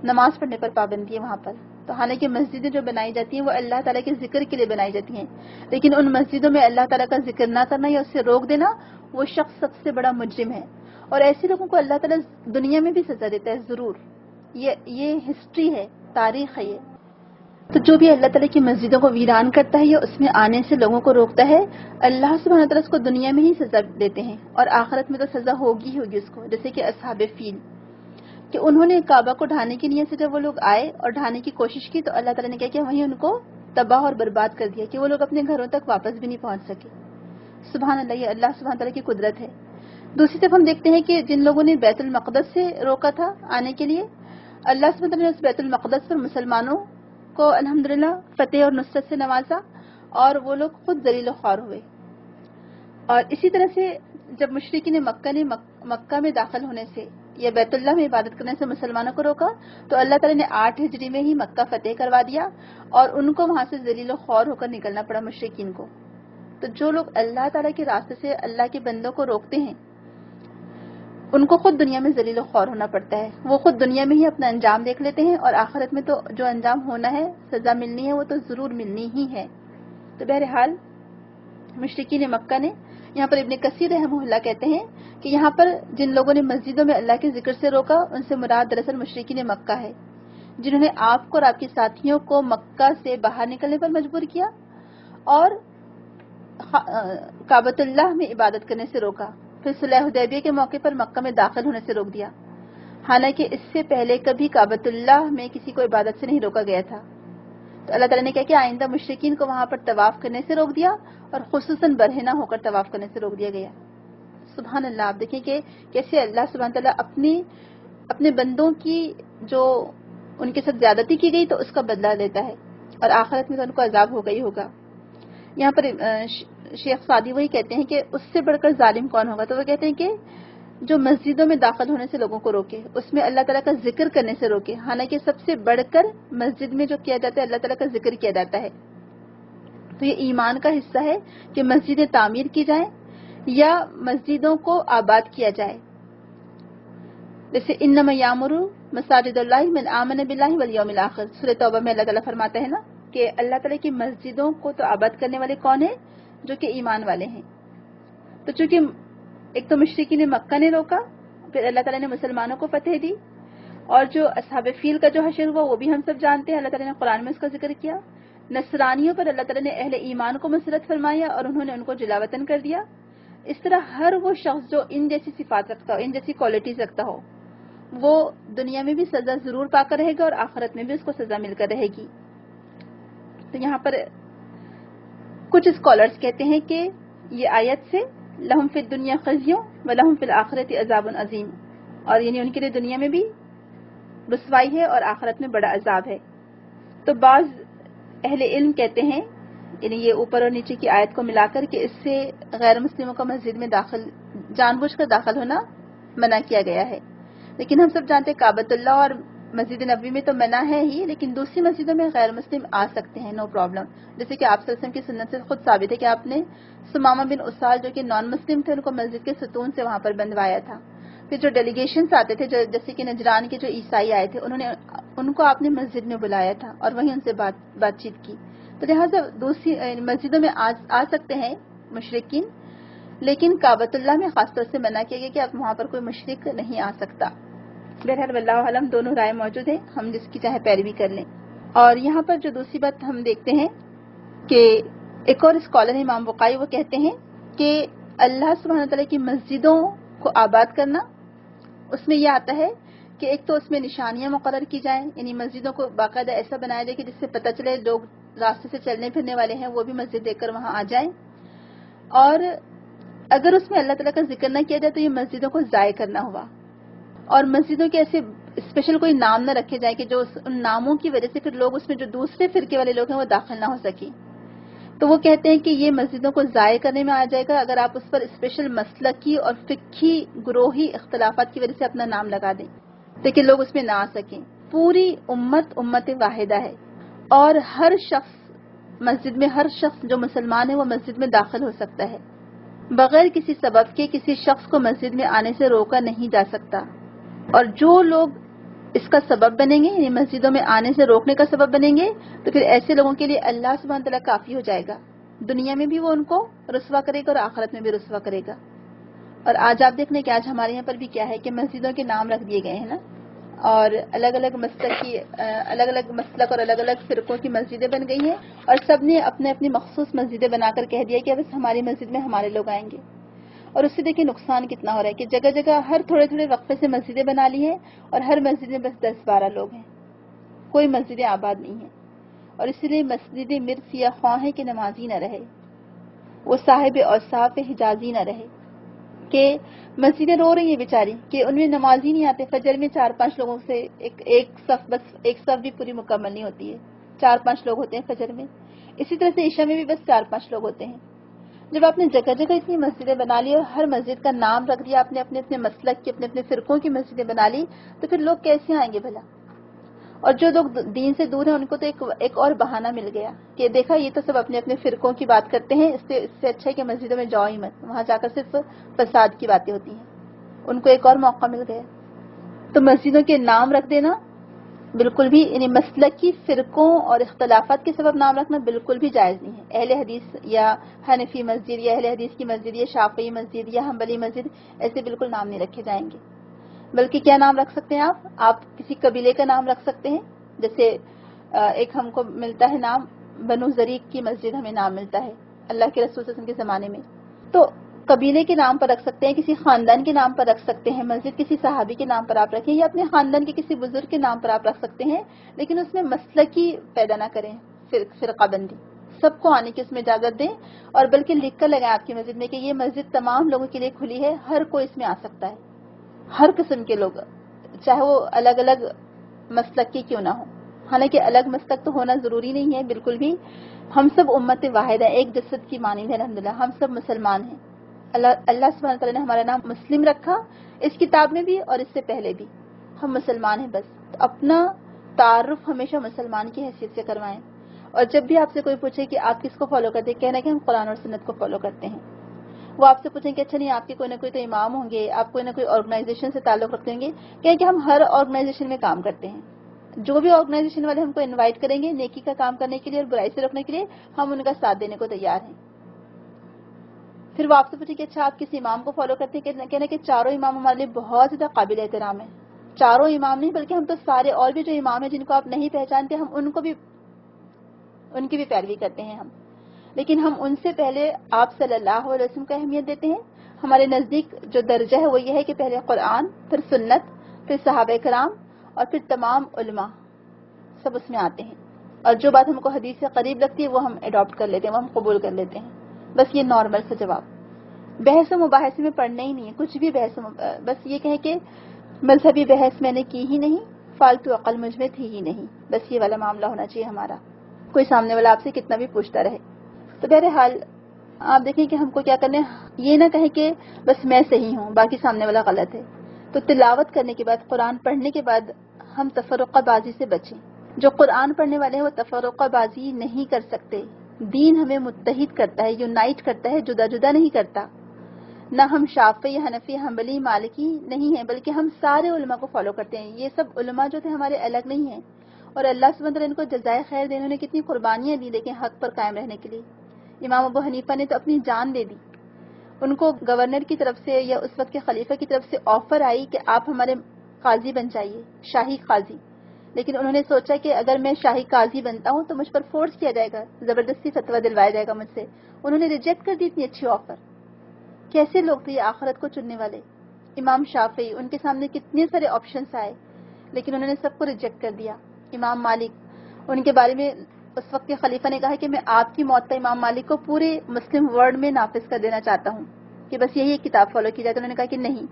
نماز پڑھنے پر پابندی ہے وہاں پر. تو حالانکہ مسجدیں جو بنائی جاتی ہیں وہ اللہ تعالیٰ کے ذکر کے لیے بنائی جاتی ہیں، لیکن ان مسجدوں میں اللہ تعالیٰ کا ذکر نہ کرنا یا اس سے روک دینا، وہ شخص سب سے بڑا مجرم ہے. اور ایسے لوگوں کو اللہ تعالیٰ دنیا میں بھی سزا دیتا ہے ضرور. یہ ہسٹری ہے، تاریخ ہے یہ. تو جو بھی اللہ تعالیٰ کی مسجدوں کو ویران کرتا ہے یا اس میں آنے سے لوگوں کو روکتا ہے، اللہ سبحانہ تعالیٰ اس کو دنیا میں ہی سزا دیتے ہیں اور آخرت میں تو سزا ہوگی اس کو. جیسے کہ اصحاب فیل، کہ انہوں نے کعبہ کو ڈھانے کی نیت سے جب وہ لوگ آئے اور ڈھانے کی کوشش کی تو اللہ تعالیٰ نے کیا کیا، وہیں ان کو تباہ اور برباد کر دیا کہ وہ لوگ اپنے گھروں تک واپس بھی نہیں پہنچ سکے. سبحان اللہ، یہ اللہ سبحانہ تعالیٰ کی قدرت ہے. دوسری طرف ہم دیکھتے ہیں کہ جن لوگوں نے بیت المقدس سے روکا تھا آنے کے لیے، اللہ سبحانہ تعالیٰ نے اس بیت المقدس پر مسلمانوں کو الحمدللہ فتح اور نصرت سے نوازا اور وہ لوگ خود ذلیل و خوار ہوئے. اور اسی طرح سے جب مشرکین مکہ نے مکہ میں داخل ہونے سے یا بیت اللہ میں عبادت کرنے سے مسلمانوں کو روکا تو اللہ تعالیٰ نے 8 ہجری میں ہی مکہ فتح کروا دیا اور ان کو وہاں سے ذلیل و خوار ہو کر نکلنا پڑا مشرکین کو. تو جو لوگ اللہ تعالیٰ کے راستے سے اللہ کے بندوں کو روکتے ہیں ان کو خود دنیا میں ذلیل و خوار ہونا پڑتا ہے. وہ خود دنیا میں ہی اپنا انجام دیکھ لیتے ہیں اور آخرت میں تو جو انجام ہونا ہے، سزا ملنی ہے، وہ تو ضرور ملنی ہی ہے. تو بہرحال مشرکین مکہ نے، یہاں پر ابن کثیر رحمہ اللہ کہتے ہیں کہ یہاں پر جن لوگوں نے مسجدوں میں اللہ کے ذکر سے روکا ان سے مراد دراصل مشرکین مکہ ہے، جنہوں نے آپ کو اور آپ کے ساتھیوں کو مکہ سے باہر نکلنے پر مجبور کیا اور کعبۃ اللہ میں عبادت کرنے سے روکا. پھر صلح حدیبیہ کے موقع پر مکہ میں داخل ہونے سے روک دیا، حالانکہ اس سے پہلے کبھی کعبۃ اللہ میں کسی کو عبادت سے نہیں روکا گیا تھا. تو اللہ تعالیٰ نے کیا کہ آئندہ مشرکین کو وہاں پر طواف کرنے سے روک دیا اور خصوصاً برہنہ ہو کر طواف کرنے سے روک دیا گیا. سبحان اللہ. آپ دیکھیں کہ کیسے اللہ سبحانہ تعالیٰ اپنے بندوں کی جو ان کے ساتھ زیادتی کی گئی تو اس کا بدلہ لیتا ہے اور آخرت میں تو ان کو عذاب ہوگا ہی ہوگا. یہاں پر شیخ سعدی وہی کہتے ہیں کہ اس سے بڑھ کر ظالم کون ہوگا، تو وہ کہتے ہیں کہ جو مسجدوں میں داخل ہونے سے لوگوں کو روکے، اس میں اللہ تعالیٰ کا ذکر کرنے سے روکے. حالانکہ سب سے بڑھ کر مسجد میں جو کیا جاتا ہے اللہ تعالیٰ کا ذکر کیا جاتا ہے. تو یہ ایمان کا حصہ ہے کہ مسجدیں تعمیر کی جائیں یا مسجدوں کو آباد کیا جائے. جیسے انما یامر مساجد اللہ من آمن باللہ والیوم الآخر، سورۃ توبہ میں اللہ تعالیٰ فرماتا ہے نا کہ اللہ تعالیٰ کی مسجدوں کو تو آباد کرنے والے کون ہیں؟ جو کہ ایمان والے ہیں. تو چونکہ ایک تو مشرکین مکہ نے روکا، پھر اللہ تعالیٰ نے مسلمانوں کو فتح دی، اور جو اصحاب فیل کا جو حشر ہوا وہ بھی ہم سب جانتے ہیں، اللہ تعالیٰ نے قرآن میں اس کا ذکر کیا. نصرانیوں پر اللہ تعالیٰ نے اہل ایمان کو مسرت فرمایا اور انہوں نے ان کو جلا وطن کر دیا. اس طرح ہر وہ شخص جو ان جیسی صفات رکھتا ہو، ان جیسی کوالٹیز رکھتا ہو، وہ دنیا میں بھی سزا ضرور پا کر رہے گا اور آخرت میں بھی اس کو سزا مل کر رہے گی. تو یہاں پر کچھ اسکالرز کہتے ہیں کہ یہ آیت سے لہم فی الدنیا خزی و لہم فی الآخرۃ عذاب عظیم، اور یعنی ان کے لیے دنیا میں بھی رسوائی ہے اور آخرت میں بڑا عذاب ہے. تو بعض اہل علم کہتے ہیں، یعنی یہ اوپر اور نیچے کی آیت کو ملا کر، کہ اس سے غیر مسلموں کا مسجد میں جان بوجھ کر داخل ہونا منع کیا گیا ہے. لیکن ہم سب جانتے ہیں کعبۃ اللہ اور مسجد نبوی میں تو منع ہے ہی، لیکن دوسری مسجدوں میں غیر مسلم آ سکتے ہیں، نو پرابلم. جیسے کہ آپ صلی اللہ علیہ وسلم کی سنت سے خود ثابت ہے کہ آپ نے سمامہ بن اسال جو کہ نان مسلم تھے ان کو مسجد کے ستون سے وہاں پر بندوایا تھا. پھر جو ڈیلیگیشنز آتے تھے، جیسے کہ نجران کے جو عیسائی آئے تھے، ان کو آپ نے مسجد میں بلایا تھا اور وہیں ان سے بات چیت کی. تو لہٰذا دوسری مسجدوں میں آ سکتے ہیں مشرکین، لیکن کعبۃ اللہ میں خاص طور سے منع کیا گیا کہ اب وہاں پر کوئی مشرک نہیں آ سکتا. بہرحال واللہ عالم، دونوں رائے موجود ہیں، ہم جس کی چاہے پیروی کر لیں. اور یہاں پر جو دوسری بات ہم دیکھتے ہیں کہ ایک اور اسکالر امام بقائی وہ کہتے ہیں کہ اللہ سبحانہ تعالیٰ کی مسجدوں کو آباد کرنا، اس میں یہ آتا ہے کہ ایک تو اس میں نشانیاں مقرر کی جائیں، یعنی مسجدوں کو باقاعدہ ایسا بنایا جائے کہ جس سے پتہ چلے لوگ راستے سے چلنے پھرنے والے ہیں وہ بھی مسجد دیکھ کر وہاں آ جائیں. اور اگر اس میں اللہ تعالیٰ کا ذکر نہ کیا جائے تو یہ مسجدوں کو ضائع کرنا ہوا. اور مسجدوں کے ایسے اسپیشل کوئی نام نہ رکھے جائیں کہ جو ان ناموں کی وجہ سے پھر لوگ اس میں جو دوسرے فرقے والے لوگ ہیں وہ داخل نہ ہو سکیں. تو وہ کہتے ہیں کہ یہ مسجدوں کو ضائع کرنے میں آ جائے گا اگر آپ اس پر اسپیشل مسلکی اور فقہی گروہی اختلافات کی وجہ سے اپنا نام لگا دیں تاکہ لوگ اس میں نہ آ سکیں. پوری امت واحدہ ہے اور ہر شخص مسجد میں ہر شخص جو مسلمان ہے وہ مسجد میں داخل ہو سکتا ہے، بغیر کسی سبب کے کسی شخص کو مسجد میں آنے سے روکا نہیں جا سکتا، اور جو لوگ اس کا سبب بنیں گے، یعنی مسجدوں میں آنے سے روکنے کا سبب بنیں گے، تو پھر ایسے لوگوں کے لیے اللہ سبحانہ تعالیٰ کافی ہو جائے گا، دنیا میں بھی وہ ان کو رسوا کرے گا اور آخرت میں بھی رسوا کرے گا۔ اور آج آپ دیکھ لیں کہ آج ہمارے یہاں پر بھی کیا ہے کہ مسجدوں کے نام رکھ دیے گئے ہیں نا، اور الگ الگ مسلک اور الگ الگ فرقوں کی مسجدیں بن گئی ہیں، اور سب نے اپنے اپنی مخصوص مسجدیں بنا کر کہہ دیا کہ بس ہماری مسجد میں ہمارے لوگ آئیں گے۔ اور اس سے دیکھیں نقصان کتنا ہو رہا ہے کہ جگہ جگہ ہر تھوڑے تھوڑے وقفے سے مسجدیں بنا لی ہیں، اور ہر مسجد میں بس 10-12 لوگ ہیں، کوئی مسجدیں آباد نہیں ہیں۔ اور اسی لیے مسجد مرس یا خواہ کہ نمازی نہ رہے، وہ صاحب اوصاف حجازی نہ رہے، کہ مسجدیں رو رہی ہیں بیچاری کہ ان میں نمازی نہیں آتے، فجر میں 4-5 لوگوں سے ایک صف بھی پوری مکمل نہیں ہوتی ہے، 4-5 لوگ ہوتے ہیں فجر میں، اسی طرح سے عشاء میں بھی بس 4-5 لوگ ہوتے ہیں۔ جب آپ نے جگہ جگہ اتنی مسجدیں بنا لی اور ہر مسجد کا نام رکھ دیا، آپ نے اپنے اپنے مسلک کی اپنے اپنے فرقوں کی مسجدیں بنا لی، تو پھر لوگ کیسے آئیں گے بھلا؟ اور جو لوگ دین سے دور ہیں ان کو تو ایک اور بہانہ مل گیا کہ دیکھا یہ تو سب اپنے اپنے فرقوں کی بات کرتے ہیں، اس سے اچھا ہے کہ مسجدوں میں جاؤ ہی مت، وہاں جا کر صرف فساد کی باتیں ہوتی ہیں، ان کو ایک اور موقع مل گیا۔ تو مسجدوں کے نام رکھ دینا بالکل بھی، یعنی مسلکی فرقوں اور اختلافات کے سبب نام رکھنا بالکل بھی جائز نہیں ہے۔ اہل حدیث یا حنفی مسجد یا اہل حدیث کی مسجد یا شافعی مسجد یا حنبلی مسجد، ایسے بالکل نام نہیں رکھے جائیں گے۔ بلکہ کیا نام رکھ سکتے ہیں آپ کسی قبیلے کا نام رکھ سکتے ہیں، جیسے ایک ہم کو ملتا ہے نام بنو زریق کی مسجد، ہمیں نام ملتا ہے اللہ کے رسول صلی اللہ علیہ وسلم کے زمانے میں، تو قبیلے کے نام پر رکھ سکتے ہیں، کسی خاندان کے نام پر رکھ سکتے ہیں، مسجد کسی صحابی کے نام پر آپ رکھیں یا اپنے خاندان کے کسی بزرگ کے نام پر آپ رکھ سکتے ہیں، لیکن اس میں مسلکی پیدا نہ کریں، فرقہ بندی، سب کو آنے کی اس میں اجازت دیں، اور بلکہ لکھ کر لگائیں آپ کی مسجد میں کہ یہ مسجد تمام لوگوں کے لیے کھلی ہے، ہر کوئی اس میں آ سکتا ہے، ہر قسم کے لوگ، چاہے وہ الگ الگ مسلک کی کیوں نہ ہو۔ حالانکہ الگ مسلک تو ہونا ضروری نہیں ہے بالکل بھی، ہم سب امت واحد ہے، ایک جسد کی مانند ہے، الحمدللہ ہم سب مسلمان ہیں۔ اللہ سبحانہ تعالیٰ نے ہمارا نام مسلم رکھا، اس کتاب میں بھی اور اس سے پہلے بھی، ہم مسلمان ہیں بس، اپنا تعارف ہمیشہ مسلمان کی حیثیت سے کروائیں، اور جب بھی آپ سے کوئی پوچھے کہ آپ کس کو فالو کرتے ہیں، کہنا کہ ہم قرآن اور سنت کو فالو کرتے ہیں۔ وہ آپ سے پوچھیں کہ اچھا نہیں آپ کے کوئی نہ کوئی تو امام ہوں گے، آپ کوئی نہ کوئی آرگنائزیشن سے تعلق رکھتے ہوں گے، کہیں کہ ہم ہر آرگنائزیشن میں کام کرتے ہیں، جو بھی آرگنائزیشن والے ہم کو انوائٹ کریں گے نیکی کا کام کرنے کے لیے اور برائی سے روکنے کے لیے، ہم ان کا ساتھ دینے کو تیار ہیں۔ پھر وہ آپ سے پوچھیں کہ اچھا آپ کس امام کو فالو کرتے ہیں، کہنا کہ چاروں امام ہمارے لیے بہت زیادہ قابل احترام ہیں، چاروں امام نہیں بلکہ ہم تو سارے اور بھی جو امام ہیں جن کو آپ نہیں پہچانتے، ہم ان کی بھی پیروی کرتے ہیں ہم، لیکن ہم ان سے پہلے آپ صلی اللہ علیہ وسلم کو اہمیت دیتے ہیں۔ ہمارے نزدیک جو درجہ ہے وہ یہ ہے کہ پہلے قرآن، پھر سنت، پھر صحابہ کرام، اور پھر تمام علماء سب اس میں آتے ہیں، اور جو بات ہم کو حدیث سے قریب لگتی ہے وہ ہم اڈاپٹ کر لیتے ہیں، وہ ہم قبول کر لیتے ہیں۔ بس یہ نارمل سا جواب، بحث و مباحثے میں پڑھنا ہی نہیں ہے کچھ بھی، بس یہ کہیں کہ مذہبی بحث میں نے کی ہی نہیں، فالتو عقل مجھ میں تھی ہی نہیں، بس یہ والا معاملہ ہونا چاہیے ہمارا، کوئی سامنے والا آپ سے کتنا بھی پوچھتا رہے۔ تو بہرحال آپ دیکھیں کہ ہم کو کیا کرنا ہے، یہ نہ کہیں کہ بس میں صحیح ہوں باقی سامنے والا غلط ہے۔ تو تلاوت کرنے کے بعد، قرآن پڑھنے کے بعد ہم تفرقہ بازی سے بچیں۔ جو قرآن پڑھنے والے ہیں وہ تفرقہ بازی نہیں کر سکتے، دین ہمیں متحد کرتا ہے، یونائٹ کرتا ہے، جدا جدا نہیں کرتا۔ نہ ہم شافعی، حنفی، حنبلی، مالکی نہیں ہیں، بلکہ ہم سارے علماء کو فالو کرتے ہیں۔ یہ سب علماء جو تھے ہمارے الگ نہیں ہیں، اور اللہ سبحانہ وتعالیٰ ان کو جزائے خیر دے، انہوں نے کتنی قربانیاں دی لیکن حق پر قائم رہنے کے لیے۔ امام ابو حنیفہ نے تو اپنی جان دے دی، ان کو گورنر کی طرف سے یا اس وقت کے خلیفہ کی طرف سے آفر آئی کہ آپ ہمارے قاضی بن جائیے، شاہی قاضی، لیکن انہوں نے سوچا کہ اگر میں شاہی قاضی بنتا ہوں تو مجھ پر فورس کیا جائے گا، زبردستی فتویٰ دلوایا جائے گا مجھ سے۔ انہوں نے ریجیکٹ کر دی اتنی اچھی آفر۔ کیسے لوگ تھے یہ آخرت کو چننے والے؟ امام شافعی، ان کے سامنے کتنے سارے آپشنز آئے لیکن انہوں نے سب کو ریجیکٹ کر دیا۔ امام مالک، ان کے بارے میں اس وقت کے خلیفہ نے کہا کہ میں آپ کی موت پر امام مالک کو پورے مسلم ورلڈ میں نافذ کر دینا چاہتا ہوں کہ بس یہی ایک کتاب فالو کی جائے۔ تو انہوں نے کہا کہ نہیں،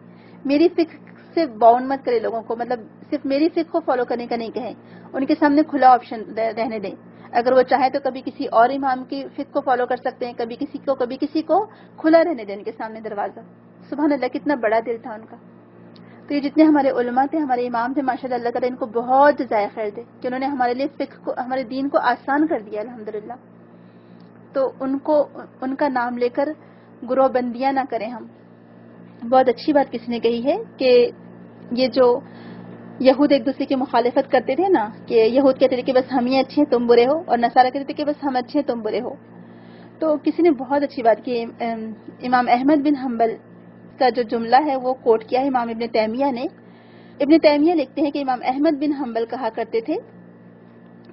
میری فکر سے باؤنڈ مت کرے لوگوں کو، مطلب صرف میری فکر کو فالو کرنے کا نہیں کہیں، ان کے سامنے کھلا آپشن رہنے دیں، اگر وہ چاہیں تو کبھی کسی اور امام کی فکر کو فالو کر سکتے ہیں، کبھی کسی کو کھلا رہنے دیں ان کے سامنے دروازہ۔ سبحان اللہ، کتنا بڑا دل تھا ان کا۔ تو یہ جتنے ہمارے علماء تھے، ہمارے امام تھے، ماشاءاللہ اللہ تعالیٰ ان کو بہت جزائے خیر دے کہ انہوں نے ہمارے لیے فقہ کو، ہمارے دین کو آسان کر دیا الحمدللہ۔ تو ان کا نام لے کر گروہ بندیاں نہ کریں ہم. بہت اچھی بات کسی نے کہی ہے کہ یہ جو یہود ایک دوسرے کی مخالفت کرتے تھے نا، کہ یہود کہتے تھے کہ بس ہم ہی اچھے ہیں تم برے ہو، اور نصارہ کہتے تھے کہ بس ہم اچھے ہیں تم برے ہو. تو کسی نے بہت اچھی بات کی، امام احمد بن حنبل کا جو جملہ ہے وہ کوٹ کیا ہے امام ابن تیمیہ نے. ابن تیمیہ لکھتے ہیں کہ امام احمد بن حنبل کہا کرتے تھے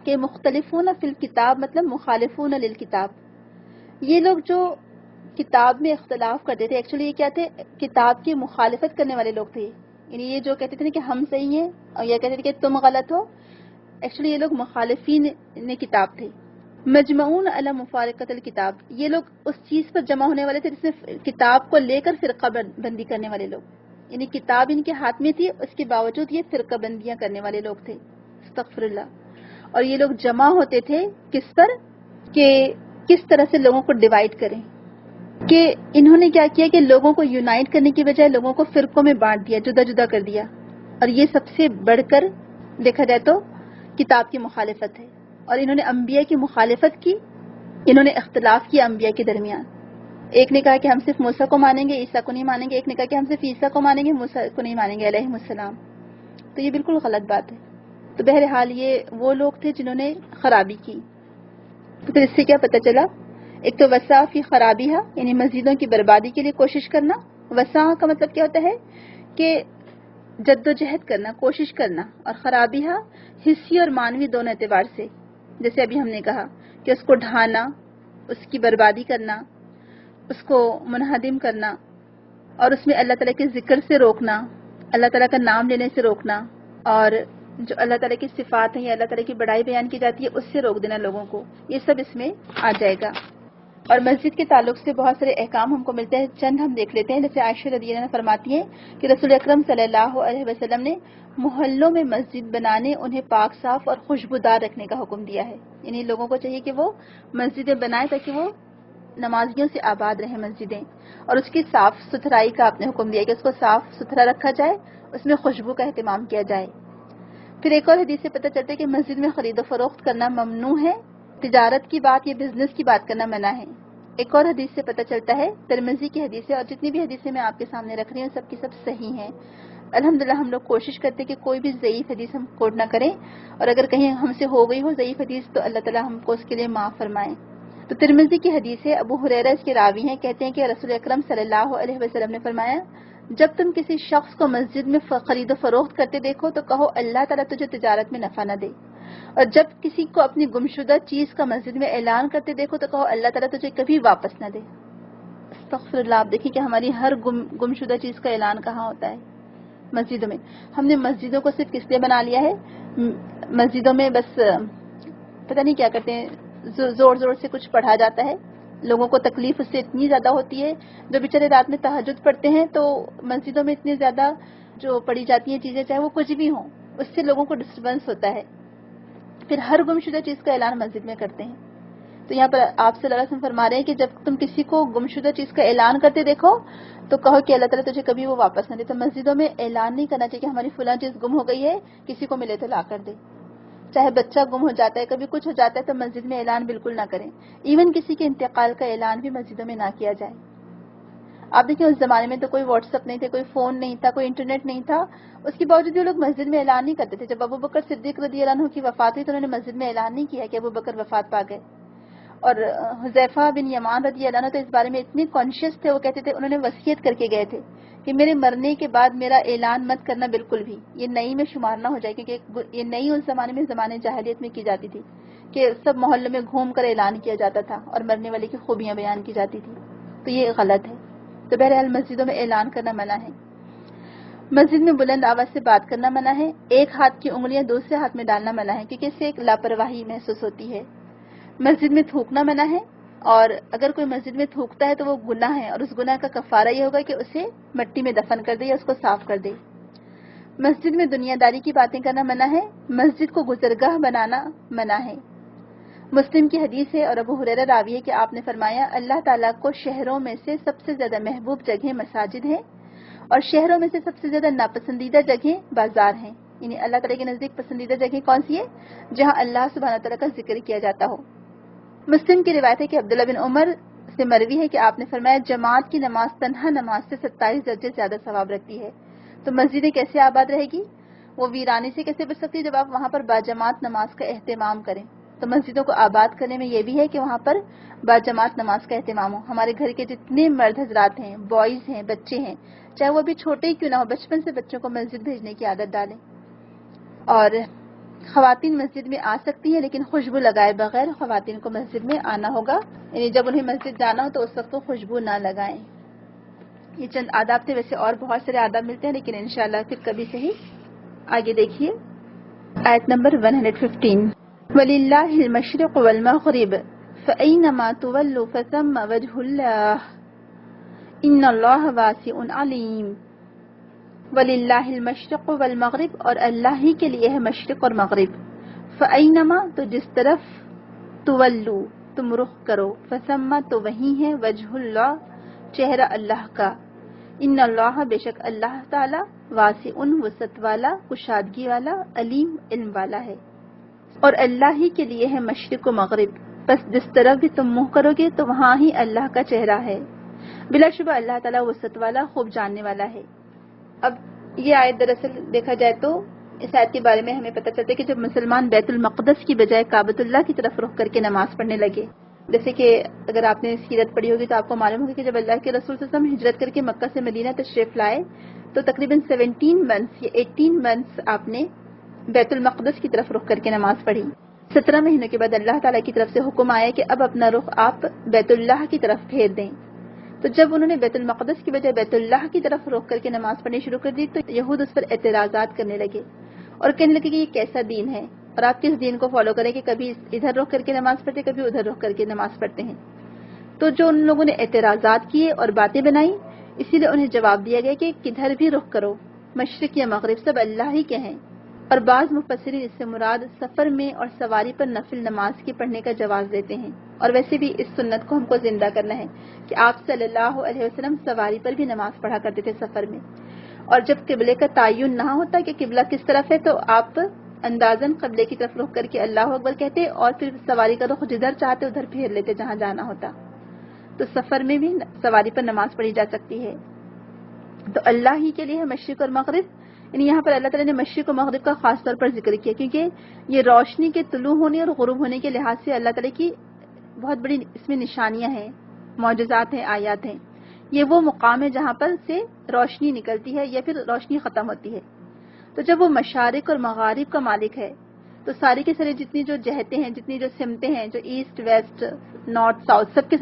کہ مختلفون فی الکتاب مطلب مخالفون للکتاب. یہ لوگ جو کتاب میں اختلاف کرتے تھے، ایکچولی یہ کیا تھے؟ کتاب کی مخالفت کرنے والے لوگ تھے. یعنی یہ جو کہتے تھے کہ ہم صحیح ہیں اور یہ کہتے تھے کہ تم غلط ہو، ایکچولی یہ لوگ مخالفین کتاب تھے. مجمعون علی مفارقۃ الکتاب، یہ لوگ اس چیز پر جمع ہونے والے تھے جس میں کتاب کو لے کر فرقہ بندی کرنے والے لوگ. یعنی کتاب ان کے ہاتھ میں تھی، اس کے باوجود یہ فرقہ بندیاں کرنے والے لوگ تھے. استغفر اللہ. اور یہ لوگ جمع ہوتے تھے کس پر؟ کہ کس طرح سے لوگوں کو ڈیوائیڈ کریں. کہ انہوں نے کیا کیا کہ لوگوں کو یونائٹ کرنے کی بجائے لوگوں کو فرقوں میں بانٹ دیا، جدا جدا کر دیا. اور یہ سب سے بڑھ کر دیکھا جائے تو کتاب کی مخالفت ہے. اور انہوں نے انبیاء کی مخالفت کی، انہوں نے اختلاف کیا انبیاء کے درمیان. ایک نے کہا کہ ہم صرف موسیٰ کو مانیں گے، عیسیٰ کو نہیں مانیں گے. ایک نے کہا کہ ہم صرف عیسیٰ کو مانیں گے، موسیٰ کو نہیں مانیں گے علیہ السلام. تو یہ بالکل غلط بات ہے. تو بہرحال یہ وہ لوگ تھے جنہوں نے خرابی کی. تو پھر اس سے کیا پتہ چلا؟ ایک تو وسع فی خرابیہا، یعنی مسجدوں کی بربادی کے لیے کوشش کرنا. وسع کا مطلب کیا ہوتا ہے؟ کہ جد و جہد کرنا، کوشش کرنا. اور خرابیہا حصی اور معنوی دونوں اعتبار سے. جیسے ابھی ہم نے کہا کہ اس کو ڈھانا، اس کی بربادی کرنا، اس کو منہدم کرنا، اور اس میں اللہ تعالیٰ کے ذکر سے روکنا، اللہ تعالیٰ کا نام لینے سے روکنا، اور جو اللہ تعالیٰ کی صفات ہیں یا اللہ تعالیٰ کی بڑائی بیان کی جاتی ہے اس سے روک دینا لوگوں کو. یہ سب اس میں آ جائے گا. اور مسجد کے تعلق سے بہت سارے احکام ہم کو ملتے ہیں، چند ہم دیکھ لیتے ہیں. جیسے عائشہ رضی اللہ عنہا فرماتی ہیں کہ رسول اکرم صلی اللہ علیہ وسلم نے محلوں میں مسجد بنانے، انہیں پاک صاف اور خوشبودار رکھنے کا حکم دیا ہے. یعنی لوگوں کو چاہیے کہ وہ مسجدیں بنائیں تاکہ وہ نمازیوں سے آباد رہیں مسجدیں. اور اس کی صاف ستھرائی کا آپ نے حکم دیا کہ اس کو صاف ستھرا رکھا جائے، اس میں خوشبو کا اہتمام کیا جائے. پھر ایک اور حدیث سے پتہ چلتا ہے کہ مسجد میں خرید و فروخت کرنا ممنوع ہے. تجارت کی بات یا بزنس کی بات کرنا منع ہے. ایک اور حدیث سے پتہ چلتا ہے، ترمذی کی حدیث ہے، اور جتنی بھی حدیثیں میں آپ کے سامنے رکھ رہی ہوں سب کی سب صحیح ہیں. الحمدللہ ہم لوگ کوشش کرتے کہ کوئی بھی ضعیف حدیث ہم کوٹ نہ کریں، اور اگر کہیں ہم سے ہو گئی ہو ضعیف حدیث تو اللہ تعالیٰ ہم کو اس کے لیے معاف فرمائیں. تو ترمذی کی حدیث ہے، ابو ہریرہ اس کے راوی ہیں، کہتے ہیں کہ رسول اکرم صلی اللہ علیہ وسلم نے فرمایا، جب تم کسی شخص کو مسجد میں خرید و فروخت کرتے دیکھو تو کہو اللہ تعالیٰ تجھے تجارت میں نفع نہ دے. اور جب کسی کو اپنی گمشدہ چیز کا مسجد میں اعلان کرتے دیکھو تو کہو اللہ تعالیٰ تجھے کبھی واپس نہ دے. استغفر اللہ. آپ دیکھیں کہ ہماری ہر گمشدہ چیز کا اعلان کہاں ہوتا ہے؟ مسجدوں میں. ہم نے مسجدوں کو صرف کس لیے بنا لیا ہے؟ مسجدوں میں بس پتہ نہیں کیا کرتے ہیں، زور زور سے کچھ پڑھا جاتا ہے، لوگوں کو تکلیف اس سے اتنی زیادہ ہوتی ہے. جو بیچارے رات میں تہجد پڑھتے ہیں تو مسجدوں میں اتنی زیادہ جو پڑھی جاتی ہیں چیزیں چاہے وہ کچھ بھی ہوں، اس سے لوگوں کو ڈسٹربنس ہوتا ہے. پھر ہر گمشدہ چیز کا اعلان مسجد میں کرتے ہیں. تو یہاں پر آپ صلی اللہ علیہ وسلم فرما رہے ہیں کہ جب تم کسی کو گمشدہ چیز کا اعلان کرتے دیکھو تو کہو کہ اللہ تعالیٰ تجھے کبھی وہ واپس نہ دے. تو مسجدوں میں اعلان نہیں کرنا چاہیے کہ ہماری فلاں چیز گم ہو گئی ہے، کسی کو ملے تو لا کر دے. چاہے بچہ گم ہو جاتا ہے، کبھی کچھ ہو جاتا ہے تو مسجد میں اعلان بالکل نہ کریں. ایون کسی کے انتقال کا اعلان بھی مسجدوں میں نہ کیا جائے. آپ دیکھیں اس زمانے میں تو کوئی واٹس ایپ نہیں تھے، کوئی فون نہیں تھا، کوئی انٹرنیٹ نہیں تھا، اس کے باوجود وہ لوگ مسجد میں اعلان نہیں کرتے تھے. جب ابو بکر صدیق رضی اللہ عنہ کی وفات ہوئی تو انہوں نے مسجد میں اعلان نہیں کیا کہ ابو بکر وفات پا گئے. اور حذیفہ بن یمان رضی اللہ عنہ تو اس بارے میں اتنے کانشیس تھے، وہ کہتے تھے، انہوں نے وصیت کر کے گئے تھے کہ میرے مرنے کے بعد میرا اعلان مت کرنا بالکل بھی، یہ نئی میں شمار نہ ہو جائے، کیونکہ یہ نئی اس زمانے میں زمانے جاہلیت میں کی جاتی تھی کہ سب محلوں میں گھوم کر اعلان کیا جاتا تھا اور مرنے والے کی خوبیاں بیان کی جاتی تھی. تو یہ غلط ہے. تو بہرحال مسجدوں میں اعلان کرنا منع ہے. مسجد میں بلند آواز سے بات کرنا منع ہے. ایک ہاتھ کی انگلیاں دوسرے ہاتھ میں ڈالنا منع ہے کیونکہ اس سے ایک لاپرواہی محسوس ہوتی ہے. مسجد میں تھوکنا منع ہے، اور اگر کوئی مسجد میں تھوکتا ہے تو وہ گناہ ہے، اور اس گناہ کا کفارہ یہ ہوگا کہ اسے مٹی میں دفن کر دے یا اس کو صاف کر دے. مسجد میں دنیا داری کی باتیں کرنا منع ہے. مسجد کو گزرگاہ بنانا منع ہے. مسلم کی حدیث ہے اور ابو ہریرہ راوی ہے کہ آپ نے فرمایا، اللہ تعالیٰ کو شہروں میں سے سب سے زیادہ محبوب جگہیں مساجد ہیں، اور شہروں میں سے سب سے زیادہ ناپسندیدہ جگہیں بازار ہیں. یعنی اللہ تعالیٰ کے نزدیک پسندیدہ جگہیں کون سی ہیں؟ جہاں اللہ سبحانہ تعالیٰ کا ذکر کیا جاتا ہو. مسلم کی روایت ہے کہ عبداللہ بن عمر سے مروی ہے کہ آپ نے فرمایا جماعت کی نماز تنہا نماز سے 27 درجے زیادہ ثواب رکھتی ہے. تو مسجدیں کیسے آباد رہے گی؟ وہ ویرانی سے کیسے بچ سکتی ہے؟ جب آپ وہاں پر باجماعت نماز کا اہتمام کریں. تو مسجدوں کو آباد کرنے میں یہ بھی ہے کہ وہاں پر باجماعت نماز کا اہتمام ہو. ہمارے گھر کے جتنے مرد حضرات ہیں، بوائز ہیں، بچے ہیں، چاہے وہ بھی چھوٹے ہی کیوں نہ ہو، بچپن سے بچوں کو مسجد بھیجنے کی عادت ڈالیں. اور خواتین مسجد میں آ سکتی ہیں لیکن خوشبو لگائے بغیر خواتین کو مسجد میں آنا ہوگا. یعنی جب انہیں مسجد جانا ہو تو اس وقت وہ خوشبو نہ لگائیں. یہ چند آداب تھے، ویسے اور بہت سارے آداب ملتے ہیں لیکن انشاءاللہ پھر کبھی سے ہی. آگے دیکھیے آیت نمبر 115. وَلِلَّهِ الْمَشْرِقُ وَالْمَغْرِبُ فَأَيْنَمَا تُوَلُّوا فَثَمَّ وَجْهُ اللَّهِ إِنَّ اللَّهَ وَاسِعٌ عَلِيمٌ. وَلِلَّهِ الْمَشْرِقُ وَالْمَغْرِبُ اور اللہ ہی کے لیے ہے مشرق اور مغرب. فَأَيْنَمَا تو جس طرف، تُوَلُّوا تم رخ کرو، فَثَمَّ تو وہیں ہے، وجہ اللہ چہرہ اللہ کا، ان اللہ بے شک اللہ تعالی، واسع وسعت والا، کشادگی والا، علیم علم والا ہے. اور اللہ ہی کے لیے ہے مشرق و مغرب، بس جس طرف بھی تم منہ کرو گے تو وہاں ہی اللہ کا چہرہ ہے. بلا شبہ اللہ تعالیٰ وسعت والا، خوب جاننے والا ہے. اب یہ آیت دراصل دیکھا جائے تو اس آیت کے بارے میں ہمیں پتہ چلتا ہے کہ جب مسلمان بیت المقدس کی بجائے کعبۃ اللہ کی طرف رخ کر کے نماز پڑھنے لگے، جیسے کہ اگر آپ نے سیرت پڑھی ہوگی تو آپ کو معلوم ہوگا کہ جب اللہ کے رسول صلی اللہ علیہ وسلم ہجرت کر کے مکہ سے مدینہ تشریف لائے تو تقریباً 17 منتھس یا 18 منتھس آپ نے بیت المقدس کی طرف رخ کر کے نماز پڑھی. 17 مہینوں کے بعد اللہ تعالیٰ کی طرف سے حکم آیا کہ اب اپنا رخ آپ بیت اللہ کی طرف پھیر دیں. تو جب انہوں نے بیت المقدس کی بجائے بیت اللہ کی طرف رخ کر کے نماز پڑھنی شروع کر دی تو یہود اس پر اعتراضات کرنے لگے اور کہنے لگے کہ یہ کیسا دین ہے اور آپ کس دین کو فالو کریں کہ کبھی ادھر رخ کر کے نماز پڑھتے، کبھی ادھر رخ کر کے نماز پڑھتے ہیں. تو جو ان لوگوں نے اعتراضات کیے اور باتیں بنائی، اسی لیے انہیں جواب دیا گیا کہ کدھر بھی رخ کرو، مشرق یا مغرب سب اللہ ہی کے ہیں. اور بعض مفسرین اس سے مراد سفر میں اور سواری پر نفل نماز کے پڑھنے کا جواز دیتے ہیں. اور ویسے بھی اس سنت کو ہم کو زندہ کرنا ہے کہ آپ صلی اللہ علیہ وسلم سواری پر بھی نماز پڑھا کرتے تھے سفر میں. اور جب قبلے کا تعین نہ ہوتا کہ قبلہ کس طرف ہے تو آپ اندازاً قبلے کی طرف رخ کر کے اللہ اکبر کہتے اور پھر سواری کا رخ جدھر چاہتے ادھر پھیر لیتے جہاں جانا ہوتا. تو سفر میں بھی سواری پر نماز پڑھی جا سکتی ہے. تو اللہ ہی کے لیے ہے مشرق اور مغرب. یعنی یہاں پر اللہ تعالیٰ نے مشرق و مغرب کا خاص طور پر ذکر کیا کیونکہ یہ روشنی کے طلوع ہونے اور غروب ہونے کے لحاظ سے اللہ تعالیٰ کی بہت بڑی اس میں نشانیاں ہیں، معجزات ہیں، آیات ہیں. یہ وہ مقام ہے جہاں پر سے روشنی نکلتی ہے یا پھر روشنی ختم ہوتی ہے. تو جب وہ مشارق اور مغارب کا مالک ہے تو ساری کے سارے جتنی جو جہتیں ہیں، جتنی جو سمتیں ہیں، جو ایسٹ ویسٹ نارتھ ساؤتھ، سب کے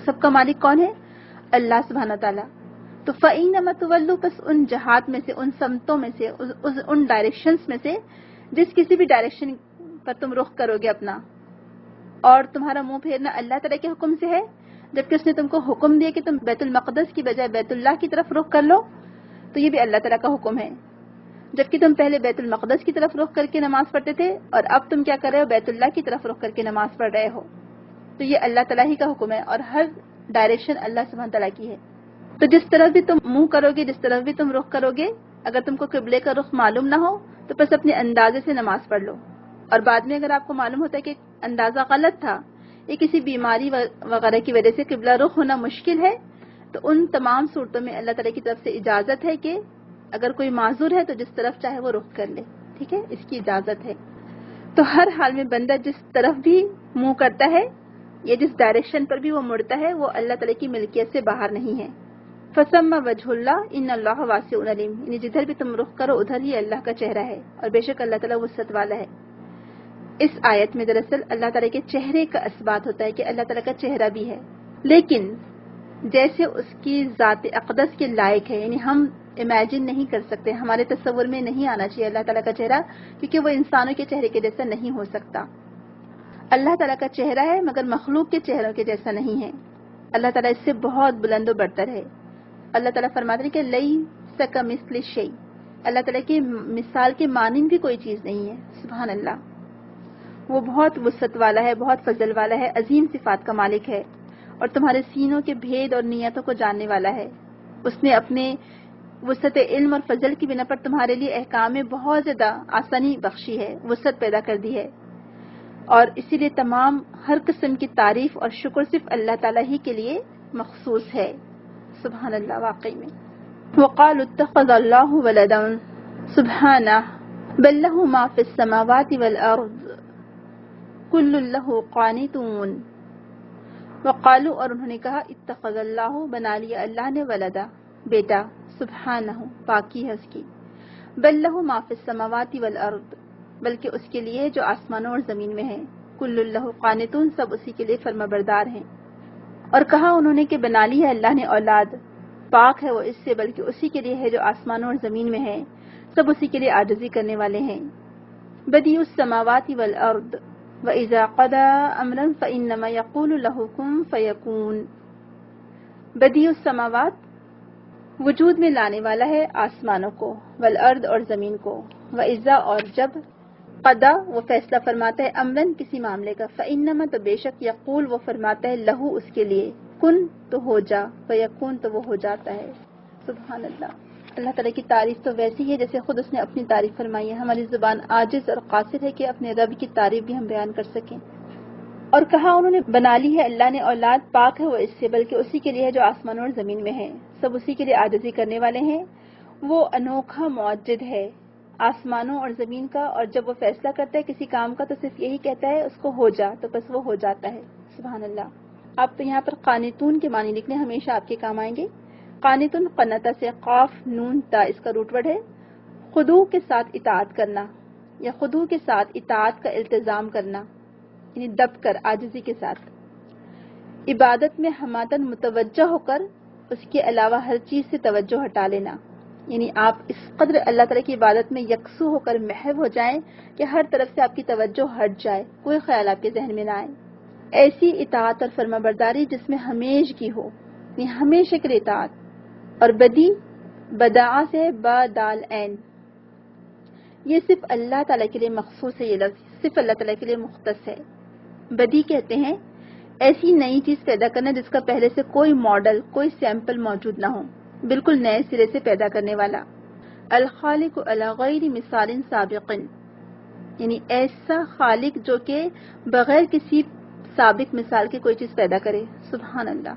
سب کا مالک کون ہے؟ اللہ سبحانہ تعالیٰ. تو فَإِنَّمَا تُوَلُّوا بس ان جہات میں سے، ان سمتوں میں سے، ان ڈائریکشنز میں سے جس کسی بھی ڈائریکشن پر تم رخ کرو گے اپنا، اور تمہارا منہ پھیرنا اللہ تعالیٰ کے حکم سے ہے، جبکہ اس نے تم کو حکم دیا کہ تم بیت المقدس کی بجائے بیت اللہ کی طرف رخ کر لو، تو یہ بھی اللہ تعالیٰ کا حکم ہے. جبکہ تم پہلے بیت المقدس کی طرف رخ کر کے نماز پڑھتے تھے اور اب تم کیا کر رہے ہو؟ بیت اللہ کی طرف رخ کر کے نماز پڑھ رہے ہو. تو یہ اللہ تعالیٰ ہی کا حکم ہے اور ہر ڈائریکشن اللہ سبحانہ تعالیٰ کی ہے. تو جس طرف بھی تم منہ کرو گے، جس طرف بھی تم رخ کرو گے، اگر تم کو قبلے کا رخ معلوم نہ ہو تو بس اپنے اندازے سے نماز پڑھ لو. اور بعد میں اگر آپ کو معلوم ہوتا ہے کہ اندازہ غلط تھا، یہ کسی بیماری وغیرہ کی وجہ سے قبلہ رخ ہونا مشکل ہے، تو ان تمام صورتوں میں اللہ تعالیٰ کی طرف سے اجازت ہے کہ اگر کوئی معذور ہے تو جس طرف چاہے وہ رخ کر لے. ٹھیک ہے، اس کی اجازت ہے. تو ہر حال میں بندہ جس طرف بھی منہ کرتا ہے یا جس ڈائریکشن پر بھی وہ مڑتا ہے وہ اللہ تعالیٰ کی ملکیت سے باہر نہیں ہے. فَثَمَّ وَجْهُ اللَّهِ إِنَّ اللَّهَ وَاسِعٌ عَلِيمٌ. یعنی جدھر بھی تم رخ کرو ادھر ہی اللہ کا چہرہ ہے اور بے شک اللہ تعالیٰ وسعت والا ہے. اس آیت میں دراصل اللہ تعالیٰ کے چہرے کا اثبات ہوتا ہے کہ اللہ تعالیٰ کا چہرہ بھی ہے، لیکن جیسے اس کی ذات اقدس کے لائق ہے. یعنی ہم امیجن نہیں کر سکتے، ہمارے تصور میں نہیں آنا چاہیے اللہ تعالیٰ کا چہرہ، کیونکہ وہ انسانوں کے چہرے کے جیسا نہیں ہو سکتا. اللہ تعالیٰ کا چہرہ ہے مگر مخلوق کے چہروں کے جیسا نہیں ہے. اللہ تعالیٰ اس سے بہت بلند و برتر ہے. اللہ تعالیٰ فرماتے ہیں کہ لیس کمثلہ شیء، اللہ تعالیٰ کی مثال کے مانند بھی کوئی چیز نہیں ہے. سبحان اللہ. وہ بہت وسعت والا ہے، بہت فضل والا ہے، عظیم صفات کا مالک ہے اور تمہارے سینوں کے بھید اور نیتوں کو جاننے والا ہے. اس نے اپنے وسعت علم اور فضل کی بنا پر تمہارے لیے احکام میں بہت زیادہ آسانی بخشی ہے، وسعت پیدا کر دی ہے. اور اسی لیے تمام ہر قسم کی تعریف اور شکر صرف اللہ تعالیٰ ہی کے لیے مخصوص ہے. سبحان اللہ. واقعی میں وقالوا اتخذ اللہ ولدا سبحانہ بل له ما في السماوات والارض کل له قانتون. وقالوا اور انہوں نے کہا اتخذ اللہ بنا لیا اللہ نے ولدا بیٹا سبحانہ پاکی ہے اس کی بل له ما في السماوات والارض بلکہ اس کے لیے جو آسمانوں اور زمین میں ہے کل له قانتون سب اسی کے لیے فرما بردار ہیں. اور کہا انہوں نے کہ بنا لی ہے اللہ نے اولاد پاک ہے وہ اس سے بلکہ اسی کے لیے ہے جو آسمانوں اور زمین میں ہے سب اسی کے لیے عاجزی کرنے والے ہیں. بدیع السماوات والارض وَإِذَا قَضَى أَمْرًا فَإِنَّمَا يَقُولُ لَهُ كُن فَيَكُونُ. بدیع السماوات وجود میں لانے والا ہے آسمانوں کو والارض اور زمین کو. وَإِذَا اور جب قضا وہ فیصلہ فرماتا ہے امرن کسی معاملے کا فإنما تو بے شک یقول وہ فرماتا ہے لہو اس کے لیے کن تو ہو جا فیکون تو وہ ہو جاتا ہے. سبحان اللہ. اللہ تعالیٰ کی تعریف تو ویسی ہے جیسے خود اس نے اپنی تعریف فرمائی ہے. ہماری زبان عاجز اور قاصر ہے کہ اپنے رب کی تعریف بھی ہم بیان کر سکیں. اور کہا انہوں نے بنا لی ہے اللہ نے اولاد پاک ہے وہ اس سے بلکہ اسی کے لیے ہے جو آسمانوں اور زمین میں ہے سب اسی کے لیے عاجزی کرنے والے ہیں. وہ انوکھا معجد ہے آسمانوں اور زمین کا اور جب وہ فیصلہ کرتا ہے کسی کام کا تو صرف یہی کہتا ہے اس کو ہو جا تو بس وہ ہو جاتا ہے. سبحان اللہ. آپ یہاں پر قانتون کے معنی لکھنے ہمیشہ آپ کے کام آئیں گے. قانتون قنتا سے قاف نون تا اس کا روٹ ورڈ ہے. خضوع کے ساتھ اطاعت کرنا یا خضوع کے ساتھ اطاعت کا التزام کرنا یعنی دب کر عاجزی کے ساتھ. عبادت میں حماتن متوجہ ہو کر اس کے علاوہ ہر چیز سے توجہ ہٹا لینا یعنی آپ اس قدر اللہ تعالیٰ کی عبادت میں یکسو ہو کر محو ہو جائیں کہ ہر طرف سے آپ کی توجہ ہٹ جائے کوئی خیال آپ کے ذہن میں نہ آئے. ایسی اطاعت اور فرما برداری جس میں ہمیش کی ہو یعنی ہمیشہ کے لیے اطاعت. اور بدی بدعا سے با دال عین یہ صرف اللہ تعالیٰ کے لیے مخصوص ہے. یہ لفظ صرف اللہ تعالیٰ کے لیے مختص ہے. بدی کہتے ہیں ایسی نئی چیز پیدا کرنا جس کا پہلے سے کوئی ماڈل کوئی سیمپل موجود نہ ہو بالکل نئے سرے سے پیدا کرنے والا. الخالق علی غیر مثال سابق یعنی ایسا خالق جو کہ بغیر کسی سابق مثال کے کوئی چیز پیدا کرے. سبحان اللہ.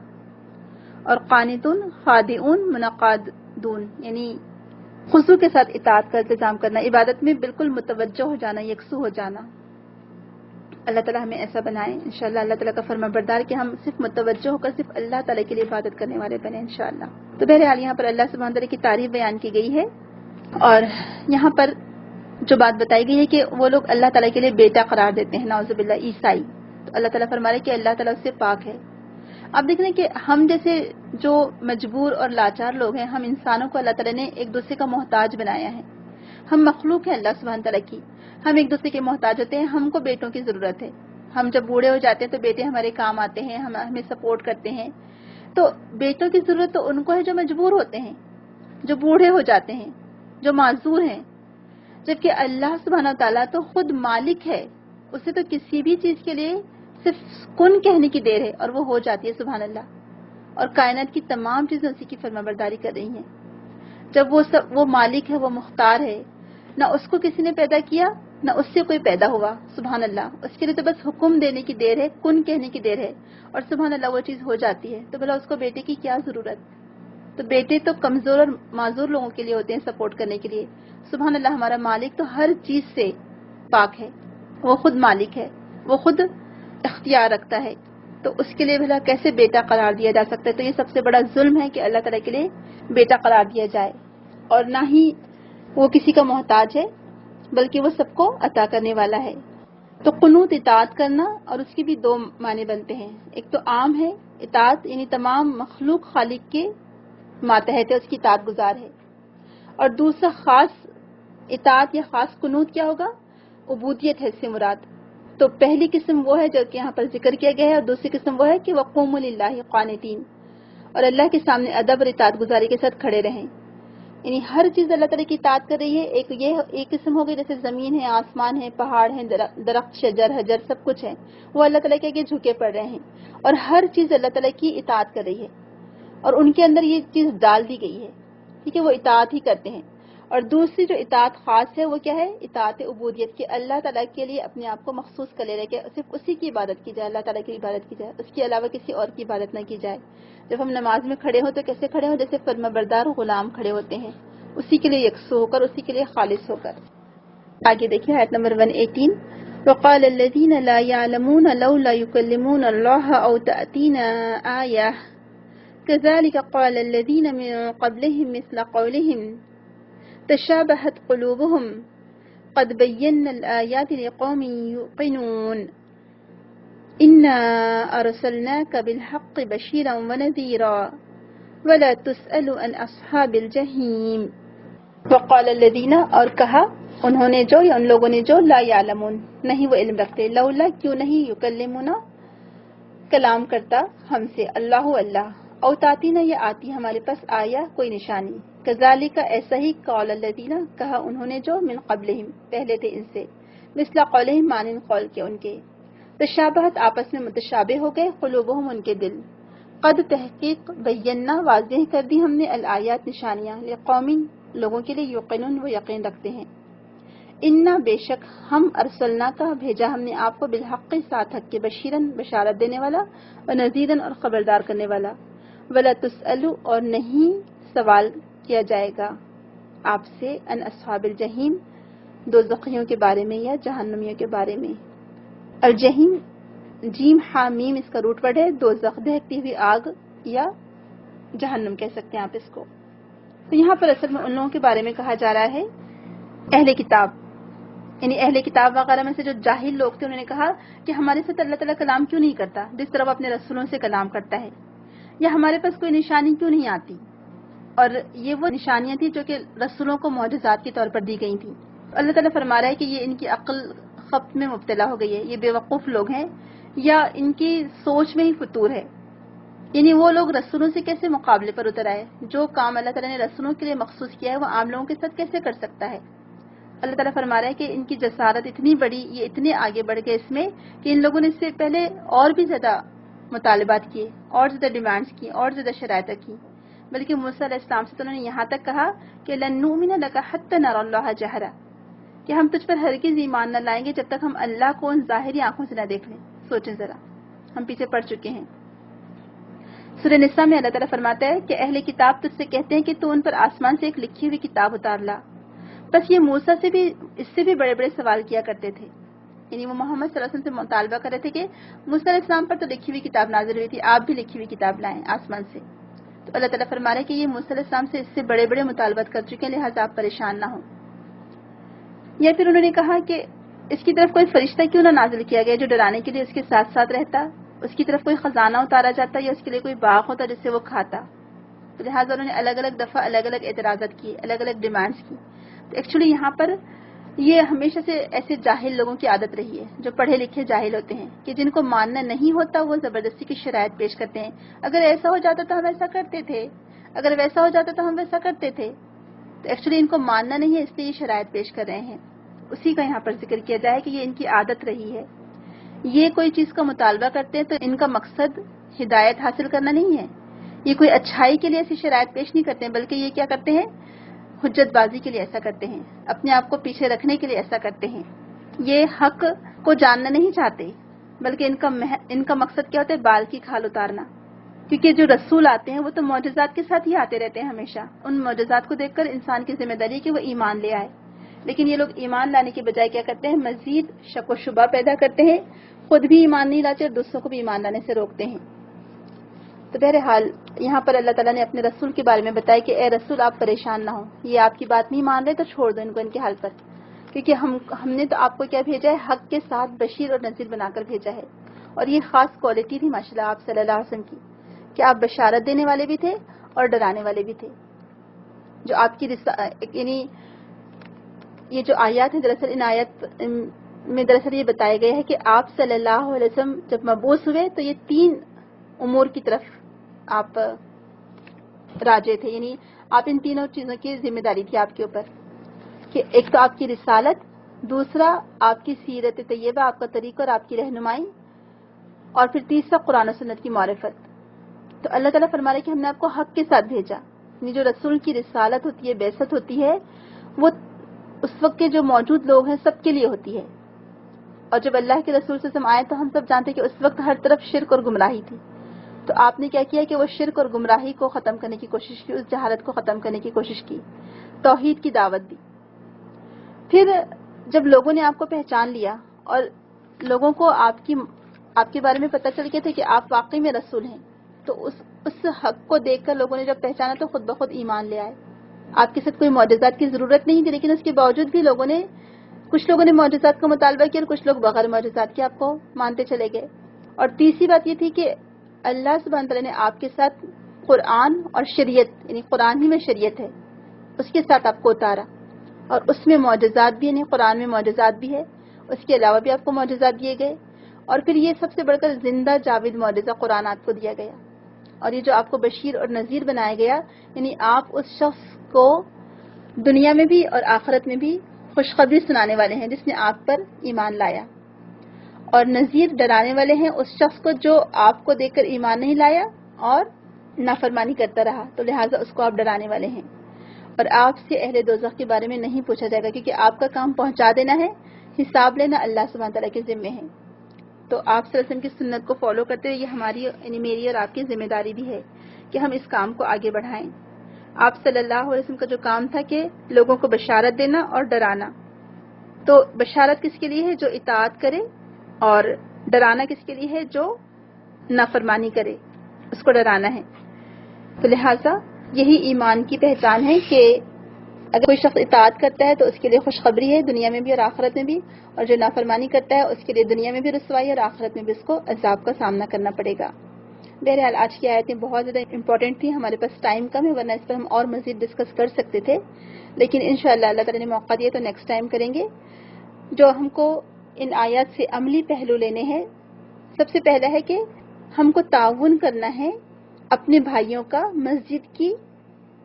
اور قانتون خادعون منقادون یعنی خضوع کے ساتھ اطاعت کا التزام کرنا عبادت میں بالکل متوجہ ہو جانا یکسو ہو جانا. اللہ تعالیٰ ہمیں ایسا بنائے انشاءاللہ. اللہ تعالیٰ کا فرما بردار کہ ہم صرف متوجہ ہو کر صرف اللہ تعالیٰ کے لیے عبادت کرنے والے بنے انشاءاللہ. تو بہرحال یہاں پر اللہ سبحانہ تعالیٰ کی تعریف بیان کی گئی ہے اور یہاں پر جو بات بتائی گئی ہے کہ وہ لوگ اللہ تعالیٰ کے لیے بیٹا قرار دیتے ہیں نعوذ باللہ عیسائی. تو اللہ تعالیٰ فرما رہے کہ اللہ تعالیٰ اس سے پاک ہے. آپ دیکھ رہے ہیں کہ ہم جیسے جو مجبور اور لاچار لوگ ہیں ہم انسانوں کو اللہ تعالیٰ نے ایک دوسرے کا محتاج بنایا ہے. ہم مخلوق ہیں اللہ سبحانہ تعالیٰ کی. ہم ایک دوسرے کے محتاج ہوتے ہیں. ہم کو بیٹوں کی ضرورت ہے. ہم جب بوڑھے ہو جاتے ہیں تو بیٹے ہمارے کام آتے ہیں ہمیں سپورٹ کرتے ہیں. تو بیٹوں کی ضرورت تو ان کو ہے جو مجبور ہوتے ہیں جو بوڑھے ہو جاتے ہیں جو معذور ہیں. جبکہ اللہ سبحانہ تعالیٰ تو خود مالک ہے. اسے تو کسی بھی چیز کے لیے صرف کن کہنے کی دیر ہے اور وہ ہو جاتی ہے. سبحان اللہ. اور کائنات کی تمام چیزیں اسی کی فرما برداری کر رہی ہیں. جب وہ مالک ہے وہ مختار ہے نہ اس کو کسی نے پیدا کیا نہ اس سے کوئی پیدا ہوا. سبحان اللہ. اس کے لیے تو بس حکم دینے کی دیر ہے کن کہنے کی دیر ہے اور سبحان اللہ وہ چیز ہو جاتی ہے. تو بھلا اس کو بیٹے کی کیا ضرورت. تو بیٹے تو کمزور اور معذور لوگوں کے لیے ہوتے ہیں سپورٹ کرنے کے لیے. سبحان اللہ. ہمارا مالک تو ہر چیز سے پاک ہے. وہ خود مالک ہے. وہ خود اختیار رکھتا ہے. تو اس کے لیے بھلا کیسے بیٹا قرار دیا جا سکتا ہے. تو یہ سب سے بڑا ظلم ہے کہ اللہ تعالیٰ کے لیے بیٹا قرار دیا جائے. اور نہ ہی وہ کسی کا محتاج ہے بلکہ وہ سب کو عطا کرنے والا ہے. تو قنوت اطاعت کرنا اور اس کی بھی دو معنی بنتے ہیں. ایک تو عام ہے اطاعت یعنی تمام مخلوق خالق کے ماتحت ہے اس کی اطاعت گزار ہے. اور دوسرا خاص اطاعت یا خاص قنوت کیا ہوگا عبودیت ہے اس سے مراد. تو پہلی قسم وہ ہے جو کہ یہاں پر ذکر کیا گیا ہے اور دوسری قسم وہ ہے کہ وقوموا للہ قانتین اور اللہ کے سامنے ادب اور اطاعت گزاری کے ساتھ کھڑے رہیں. یعنی ہر چیز اللہ تعالیٰ کی اطاعت کر رہی ہے. ایک قسم ہو گئی جیسے زمین ہے آسمان ہے پہاڑ ہیں درخت شجر حجر سب کچھ ہے وہ اللہ تعالیٰ کے آگے جھکے پڑ رہے ہیں اور ہر چیز اللہ تعالیٰ کی اطاعت کر رہی ہے اور ان کے اندر یہ چیز ڈال دی گئی ہے. ٹھیک ہے وہ اطاعت ہی کرتے ہیں. اور دوسری جو اطاعت خاص ہے وہ کیا ہے؟ اطاعت عبودیت کی، اللہ تعالیٰ کے لیے اپنے آپ کو مخصوص کر لے رہے کہ صرف اسی کی عبادت کی جائے، اللہ تعالیٰ کی عبادت کی جائے، اس کے علاوہ کسی اور کی عبادت نہ کی جائے۔ جب ہم نماز میں کھڑے ہوں تو کیسے کھڑے ہوں؟ جیسے فرمانبردار غلام کھڑے ہوتے ہیں، اسی کے لیے یکسو ہو کر، اسی کے لیے خالص ہو کر۔ آگے دیکھیں آیت نمبر 118، وقال الذين لا يعلمون لولا يكلمون الله أو تأتينا آية كذلك قال الذين من قبلهم مثل قولهم تشابهت قلوبهم قد بينا الآيات لقوم يوقنون إنا أرسلناك بالحق بشيرا ونذيرا ولا تسأل عن أصحاب الجحيم۔ وقال الذين، اور کہا انہوں نے جو، یا ان لوگوں نے جو، لا یعلمون نہیں وہ علم رکھتے، لولا کیوں نہیں، یکلمنا کلام کرتا ہم سے، اللہ اللہ، او تاتینا یا آتی ہمارے پاس، آیا کوئی نشانی، کذالک ایسا ہی، قول الذین کہا انہوں نے جو، من قبلہم پہلے تھے ان سے، مثل قولہم مانند قول کے ان کے، تشابہت آپس میں متشابہ ہو گئے، قلوبہم ان کے دل، قد تحقیق بینا واضح کر دی ہم نے، الآیات نشانیاں، لقوم لوگوں کے لیے، یوقنون وہ یقین رکھتے ہیں، انا بے شک ہم، ارسلنا کا بھیجا ہم نے آپ کو، بالحق ساتھ حق کے، بشیرن بشارت دینے والا، و نذیرن اور خبردار کرنے والا، ولا تسألوا اور نہیں سوال کیا جائے گا آپ سے، ان اصحاب الجحیم دوزخیوں کے بارے میں یا جہنمیوں کے بارے میں۔ الجحیم جیم ہا میم اس کا روٹ ورڈ ہے، دوزخ دہتی ہوئی آگ یا جہنم کہہ سکتے ہیں آپ اس کو۔ تو یہاں پر اصل میں ان لوگوں کے بارے میں کہا جا رہا ہے، اہل کتاب، یعنی اہل کتاب وغیرہ میں سے جو جاہل لوگ تھے، انہوں نے کہا کہ ہمارے ساتھ اللہ تعالیٰ کلام کیوں نہیں کرتا جس طرح وہ اپنے رسولوں سے کلام کرتا ہے، یا ہمارے پاس کوئی نشانی کیوں نہیں آتی۔ اور یہ وہ نشانیاں تھیں جو کہ رسولوں کو معجزات کے طور پر دی گئی تھیں۔ اللہ تعالیٰ فرما رہا ہے کہ یہ ان کی عقل خبط میں مبتلا ہو گئی ہے، یہ بے وقوف لوگ ہیں، یا ان کی سوچ میں ہی فطور ہے، یعنی وہ لوگ رسولوں سے کیسے مقابلے پر اتر آئے، جو کام اللہ تعالیٰ نے رسولوں کے لیے مخصوص کیا ہے وہ عام لوگوں کے ساتھ کیسے کر سکتا ہے۔ اللہ تعالیٰ فرما رہا ہے کہ ان کی جسارت اتنی بڑی، یہ اتنے آگے بڑھ گئے اس میں کہ ان لوگوں نے اس سے پہلے اور بھی زیادہ مطالبات کیے، اور زیادہ ڈیمانڈز کی، اور زیادہ شرائط کی، بلکہ موسیٰ علیہ السلام سے تو انہوں نے یہاں تک کہا کہ لن نؤمن لک حتی نری اللہ جہرا، کہ ہم تجھ پر ہرگز ایمان نہ لائیں گے جب تک ہم اللہ کو ان ظاہری آنکھوں سے نہ دیکھ لیں۔ سوچیں ذرا، ہم پیچھے پڑ چکے ہیں۔ سورہ نساء میں اللہ تعالیٰ فرماتا ہے کہ اہل کتاب تجھ سے کہتے ہیں کہ تو ان پر آسمان سے ایک لکھی ہوئی کتاب اتار لا۔ بس یہ موسیٰ سے بھی، اس سے بھی بڑے بڑے سوال کیا کرتے تھے، یعنی وہ محمد صلی اللہ علیہ وسلم سے مطالبہ کر رہے تھے کہ موسیٰ علیہ السلام پر تو لکھی ہوئی کتاب نازل ہوئی تھی، آپ بھی لکھی ہوئی کتاب لائیں آسمان سے۔ تو اللہ تعالیٰ فرما رہا ہے کہ یہ موسیٰ علیہ السلام سے اس سے بڑے بڑے مطالبات کر چکے ہیں، لہٰذا آپ پریشان نہ ہوں۔ یا پھر انہوں نے کہا کہ اس کی طرف کوئی فرشتہ کیوں نہ نازل کیا گیا جو ڈرانے کے لیے اس کے ساتھ ساتھ رہتا، اس کی طرف کوئی خزانہ اتارا جاتا یا اس کے لیے کوئی باغ ہوتا جس سے وہ کھاتا۔ تو لہٰذا انہوں نے الگ الگ دفعہ الگ الگ اعتراضات کیے، الگ الگ ڈیمانڈز کی۔ تو ایکچولی یہاں پر یہ ہمیشہ سے ایسے جاہل لوگوں کی عادت رہی ہے، جو پڑھے لکھے جاہل ہوتے ہیں، کہ جن کو ماننا نہیں ہوتا وہ زبردستی کی شرائط پیش کرتے ہیں، اگر ایسا ہو جاتا تو ہم ایسا کرتے تھے، اگر ویسا ہو جاتا تو ہم ویسا کرتے تھے۔ تو ایکچولی ان کو ماننا نہیں ہے، اس لیے یہ شرائط پیش کر رہے ہیں۔ اسی کا یہاں پر ذکر کیا جائے کہ یہ ان کی عادت رہی ہے، یہ کوئی چیز کا مطالبہ کرتے ہیں تو ان کا مقصد ہدایت حاصل کرنا نہیں ہے، یہ کوئی اچھائی کے لیے ایسی شرائط پیش نہیں کرتے ہیں، بلکہ یہ کیا کرتے ہیں، حجت بازی کے لیے ایسا کرتے ہیں، اپنے آپ کو پیچھے رکھنے کے لیے ایسا کرتے ہیں۔ یہ حق کو جاننا نہیں چاہتے، بلکہ ان کا مقصد کیا ہوتا ہے، بال کی کھال اتارنا، کیونکہ جو رسول آتے ہیں وہ تو معجزات کے ساتھ ہی آتے رہتے ہیں ہمیشہ، ان معجزات کو دیکھ کر انسان کی ذمہ داری ہے کہ وہ ایمان لے آئے، لیکن یہ لوگ ایمان لانے کے بجائے کیا کرتے ہیں، مزید شک و شبہ پیدا کرتے ہیں، خود بھی ایمان نہیں لاتے اور دوسروں کو بھی ایمان لانے سے روکتے ہیں۔ تو بہرحال یہاں پر اللہ تعالیٰ نے اپنے رسول کے بارے میں بتایا کہ اے رسول آپ پریشان نہ ہوں، یہ آپ کی بات نہیں مان رہے تو چھوڑ دو ان کو ان کے حال پر، کیونکہ ہم نے تو آپ کو کیا بھیجا ہے، حق کے ساتھ بشیر اور نذیر بنا کر بھیجا ہے۔ اور یہ خاص کوالٹی تھی ماشاءاللہ آپ صلی اللہ علیہ وسلم کی، کہ آپ بشارت دینے والے بھی تھے اور ڈرانے والے بھی تھے۔ جو آپ کی یعنی یہ جو آیات ہیں، دراصل ان آیات میں دراصل یہ بتایا گیا ہے کہ آپ صلی اللہ علیہ وسلم جب مبعوث ہوئے تو یہ 3 امور کی طرف آپ راجع تھے، یعنی آپ ان تینوں چیزوں کی ذمہ داری تھی آپ کے اوپر، کہ ایک تو آپ کی رسالت، دوسرا آپ کی سیرت طیبہ، آپ کا طریقہ اور آپ کی رہنمائی، اور پھر تیسرا قرآن و سنت کی معرفت۔ تو اللہ تعالیٰ فرما رہے کہ ہم نے آپ کو حق کے ساتھ بھیجا، یعنی جو رسول کی رسالت ہوتی ہے، بعثت ہوتی ہے، وہ اس وقت کے جو موجود لوگ ہیں سب کے لیے ہوتی ہے. اور جب اللہ کے رسول صلی اللہ علیہ وسلم آئے تو ہم سب جانتے ہیں کہ اس وقت ہر طرف شرک اور گمراہی تھی. تو آپ نے کیا کیا کہ وہ شرک اور گمراہی کو ختم کرنے کی کوشش کی, اس جہالت کو ختم کرنے کی کوشش کی, توحید کی دعوت دی. پھر جب لوگوں نے آپ کو پہچان لیا اور لوگوں کو آپ کے بارے میں پتہ چل گیا تھا کہ آپ واقعی میں رسول ہیں, تو اس حق کو دیکھ کر لوگوں نے جب پہچانا تو خود بخود ایمان لے آئے. آپ کے ساتھ کوئی معجزات کی ضرورت نہیں تھی, لیکن اس کے باوجود بھی کچھ لوگوں نے معجزات کا مطالبہ کیا اور کچھ لوگ بغیر معجزات کے آپ کو مانتے چلے گئے. اور تیسری بات یہ تھی کہ اللہ سبحانہ تعالیٰ نے آپ کے ساتھ قرآن اور شریعت, یعنی قرآن ہی میں شریعت ہے, اس کے ساتھ آپ کو اتارا, اور اس میں معجزات بھی, یعنی قرآن میں معجزات بھی ہے, اس کے علاوہ بھی آپ کو معجزات دیے گئے. اور پھر یہ سب سے بڑھ کر زندہ جاوید معجزہ قرآن آپ کو دیا گیا, اور یہ جو آپ کو بشیر اور نذیر بنایا گیا, یعنی آپ اس شخص کو دنیا میں بھی اور آخرت میں بھی خوشخبری سنانے والے ہیں جس نے آپ پر ایمان لایا, اور نذیر ڈرانے والے ہیں اس شخص کو جو آپ کو دیکھ کر ایمان نہیں لایا اور نافرمانی کرتا رہا, تو لہٰذا اس کو آپ ڈرانے والے ہیں. اور آپ سے اہل دوزخ کے بارے میں نہیں پوچھا جائے گا, کیونکہ آپ کا کام پہنچا دینا ہے, حساب لینا اللہ سبحانہ تعالیٰ کے ذمے ہے. تو آپ صلی اللہ علیہ وسلم کی سنت کو فالو کرتے ہوئے یہ ہماری, یعنی میری اور آپ کی ذمہ داری بھی ہے کہ ہم اس کام کو آگے بڑھائیں. آپ صلی اللہ علیہ وسلم کا جو کام تھا کہ لوگوں کو بشارت دینا اور ڈرانا, تو بشارت کس کے لیے ہے؟ جو اطاعت کرے, اور ڈرانا کس کے لیے ہے؟ جو نافرمانی کرے, اس کو ڈرانا ہے. تو لہٰذا یہی ایمان کی پہچان ہے کہ اگر کوئی شخص اطاعت کرتا ہے تو اس کے لیے خوشخبری ہے دنیا میں بھی اور آخرت میں بھی, اور جو نافرمانی کرتا ہے اس کے لیے دنیا میں بھی رسوائی اور آخرت میں بھی اس کو عذاب کا سامنا کرنا پڑے گا. بہرحال آج کی آیتیں بہت زیادہ امپورٹنٹ تھیں, ہمارے پاس ٹائم کم ہے, ورنہ اس پر ہم اور مزید ڈسکس کر سکتے تھے, لیکن انشاءاللہ اللہ تعالیٰ نے موقع دیا تو نیکسٹ ٹائم کریں گے. جو ہم کو ان آیات سے عملی پہلو لینے ہیں, سب سے پہلا ہے کہ ہم کو تعاون کرنا ہے اپنے بھائیوں کا مسجد کی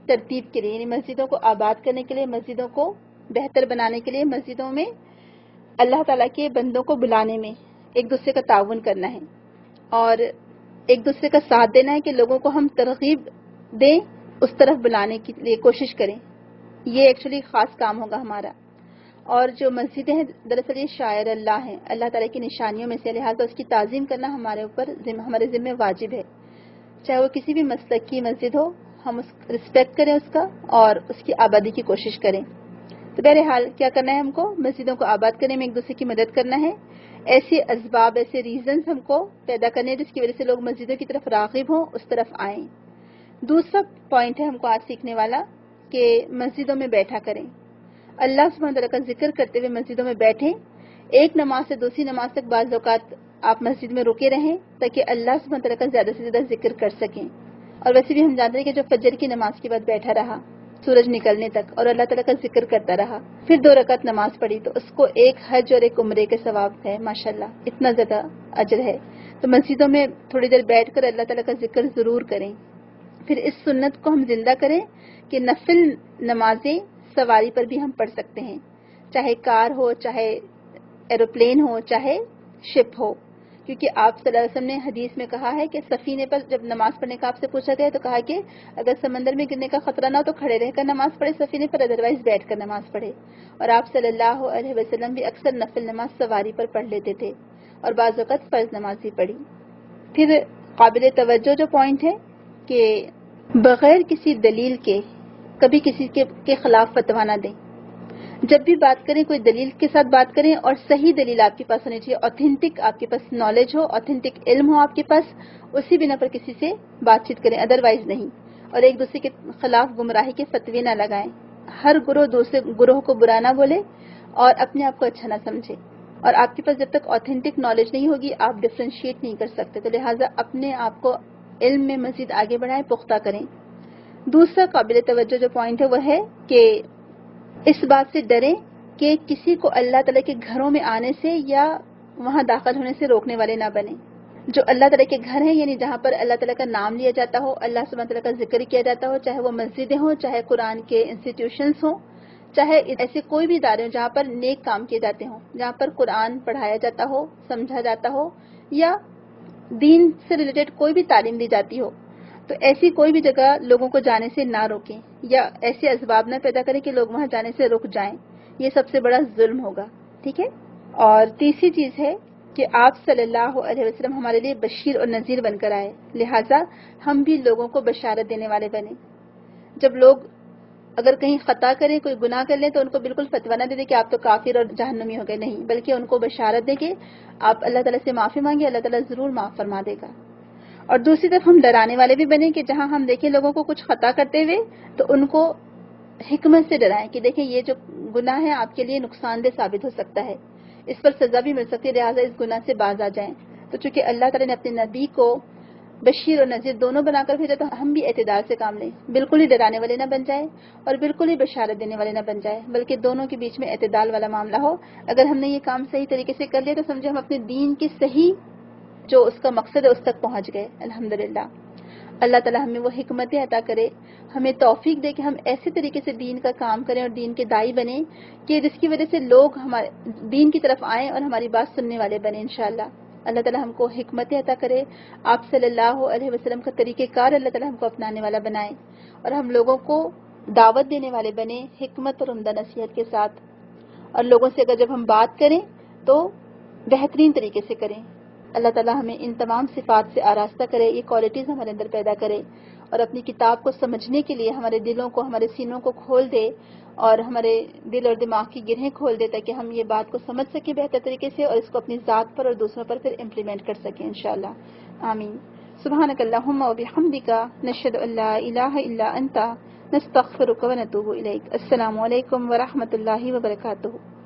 ترتیب کے لیے, یعنی مسجدوں کو آباد کرنے کے لیے, مسجدوں کو بہتر بنانے کے لیے, مسجدوں میں اللہ تعالیٰ کے بندوں کو بلانے میں ایک دوسرے کا تعاون کرنا ہے, اور ایک دوسرے کا ساتھ دینا ہے کہ لوگوں کو ہم ترغیب دیں, اس طرف بلانے کے لیے کوشش کریں. یہ ایکچولی خاص کام ہوگا ہمارا. اور جو مسجدیں ہیں دراصل یہ شاعر اللہ ہیں, اللہ تعالیٰ کی نشانیوں میں سے, لہٰذا اس کی تعظیم کرنا ہمارے اوپر ہمارے ذمہ واجب ہے. چاہے وہ کسی بھی مسلک کی مسجد ہو, ہم رسپیکٹ کریں اس کا اور اس کی آبادی کی کوشش کریں. تو بہرحال کیا کرنا ہے, ہم کو مسجدوں کو آباد کرنے میں ایک دوسرے کی مدد کرنا ہے. ایسے اسباب, ایسے ریزنز ہم کو پیدا کرنے ہیں جس کی وجہ سے لوگ مسجدوں کی طرف راغب ہوں, اس طرف آئیں. دوسرا پوائنٹ ہے ہم کو آج سیکھنے والا کہ مسجدوں میں بیٹھا کریں. اللہ سبحانہ تعالیٰ کا ذکر کرتے ہوئے مسجدوں میں بیٹھیں. ایک نماز سے دوسری نماز تک بعض اوقات آپ مسجد میں رکے رہیں تاکہ اللہ سبحانہ تعالیٰ کا زیادہ سے زیادہ ذکر کر سکیں. اور ویسے بھی ہم جانتے ہیں کہ جو فجر کی نماز کے بعد بیٹھا رہا سورج نکلنے تک اور اللہ تعالیٰ کا ذکر کرتا رہا, پھر 2 رکعت نماز پڑھی, تو اس کو ایک حج اور ایک عمرے کے ثواب ہے. ماشاءاللہ اتنا زیادہ اجر ہے. تو مسجدوں میں تھوڑی دیر بیٹھ کر اللہ تعالیٰ کا ذکر ضرور کریں. پھر اس سنت کو ہم زندہ کریں کہ نفل نمازیں سواری پر بھی ہم پڑھ سکتے ہیں, چاہے کار ہو, چاہے ایروپلین ہو, چاہے شپ ہو. کیونکہ آپ صلی اللہ علیہ وسلم نے حدیث میں کہا ہے کہ سفینے پر جب نماز پڑھنے کا آپ سے پوچھا گیا تو کہا کہ اگر سمندر میں گرنے کا خطرہ نہ ہو تو کھڑے رہ کر نماز پڑھے سفینے پر, ادروائز بیٹھ کر نماز پڑھے. اور آپ صلی اللہ علیہ وسلم بھی اکثر نفل نماز سواری پر پڑھ لیتے تھے, اور بعض اوقات فرض نماز بھی پڑھی. پھر قابل توجہ جو پوائنٹ ہے کہ بغیر کسی دلیل کے کبھی کسی کے خلاف فتویٰ نہ دیں. جب بھی بات کریں کوئی دلیل کے ساتھ بات کریں, اور صحیح دلیل آپ کے پاس ہونی چاہیے, اوتھینٹک آپ کے پاس نالج ہو, اوتھینٹک علم ہو آپ کے پاس, اسی بنا پر کسی سے بات چیت کریں, ادروائز نہیں. اور ایک دوسرے کے خلاف گمراہی کے فتوے نہ لگائیں. ہر گروہ دوسرے گروہ کو برا نہ بولے اور اپنے آپ کو اچھا نہ سمجھے. اور آپ کے پاس جب تک اوتھینٹک نالج نہیں ہوگی آپ ڈفرینشیٹ نہیں کر سکتے. تو لہٰذا اپنے آپ کو علم میں مزید آگے بڑھائیں, پختہ کریں. دوسرا قابل توجہ جو پوائنٹ ہے وہ ہے کہ اس بات سے ڈریں کہ کسی کو اللہ تعالیٰ کے گھروں میں آنے سے یا وہاں داخل ہونے سے روکنے والے نہ بنیں. جو اللہ تعالیٰ کے گھر ہیں, یعنی جہاں پر اللہ تعالیٰ کا نام لیا جاتا ہو, اللہ سبحانہ تعالیٰ کا ذکر کیا جاتا ہو, چاہے وہ مسجدیں ہوں, چاہے قرآن کے انسٹیٹیوشنز ہوں, چاہے ایسے کوئی بھی ادارے ہوں جہاں پر نیک کام کیے جاتے ہوں, جہاں پر قرآن پڑھایا جاتا ہو, سمجھا جاتا ہو, یا دین سے ریلیٹڈ کوئی بھی تعلیم دی جاتی ہو, تو ایسی کوئی بھی جگہ لوگوں کو جانے سے نہ روکیں یا ایسے اسباب نہ پیدا کریں کہ لوگ وہاں جانے سے رک جائیں. یہ سب سے بڑا ظلم ہوگا. ٹھیک ہے. اور تیسری چیز ہے کہ آپ صلی اللہ علیہ وسلم ہمارے لیے بشیر اور نذیر بن کر آئے، لہٰذا ہم بھی لوگوں کو بشارت دینے والے بنیں. جب لوگ اگر کہیں خطا کریں، کوئی گناہ کر لیں، تو ان کو بالکل فتویٰ نہ دے دیں کہ آپ تو کافر اور جہنمی ہو گئے، نہیں، بلکہ ان کو بشارت دیں کہ آپ اللہ تعالیٰ سے معافی مانگیں، اللہ تعالیٰ ضرور معاف فرما دے گا. اور دوسری طرف ہم ڈرانے والے بھی بنیں کہ جہاں ہم دیکھیں لوگوں کو کچھ خطا کرتے ہوئے تو ان کو حکمت سے ڈرائیں کہ دیکھیں یہ جو گناہ ہے آپ کے لیے نقصان دہ ثابت ہو سکتا ہے، اس پر سزا بھی مل سکتی ہے، لہٰذا اس گناہ سے باز آ جائیں. تو چونکہ اللہ تعالیٰ نے اپنے نبی کو بشیر اور نذیر دونوں بنا کر بھیجا، تو ہم بھی اعتدال سے کام لیں، بالکل ہی ڈرانے والے نہ بن جائیں اور بالکل ہی بشارت دینے والے نہ بن جائیں، بلکہ دونوں کے بیچ میں اعتدال والا معاملہ ہو. اگر ہم نے یہ کام صحیح طریقے سے کر لیا تو سمجھے ہم اپنے دین کی صحیح جو اس کا مقصد ہے اس تک پہنچ گئے. الحمدللہ. اللہ تعالیٰ ہمیں وہ حکمتیں عطا کرے، ہمیں توفیق دے کہ ہم ایسے طریقے سے دین کا کام کریں اور دین کے داعی بنیں کہ جس کی وجہ سے لوگ ہمارے دین کی طرف آئیں اور ہماری بات سننے والے بنیں انشاءاللہ. اللہ تعالیٰ ہم کو حکمتیں عطا کرے، آپ صلی اللہ علیہ وسلم کا طریقہ کار اللہ تعالیٰ ہم کو اپنانے والا بنائے اور ہم لوگوں کو دعوت دینے والے بنیں حکمت اور عمدہ نصیحت کے ساتھ. اور لوگوں سے اگر جب ہم بات کریں تو بہترین طریقے سے کریں. اللہ تعالیٰ ہمیں ان تمام صفات سے آراستہ کرے، یہ کوالٹیز ہمارے اندر پیدا کرے اور اپنی کتاب کو سمجھنے کے لیے ہمارے دلوں کو، ہمارے سینوں کو کھول دے اور ہمارے دل اور دماغ کی گرہیں کھول دے تاکہ ہم یہ بات کو سمجھ سکیں بہتر طریقے سے اور اس کو اپنی ذات پر اور دوسروں پر پھر امپلیمنٹ کر سکیں انشاءاللہ. آمین. سبحانک اللہم و بحمدک، نشہد ان لا الہ الا انت، نستغفرک و نتوب الیک. السلام علیکم ورحمۃ اللہ وبرکاتہ.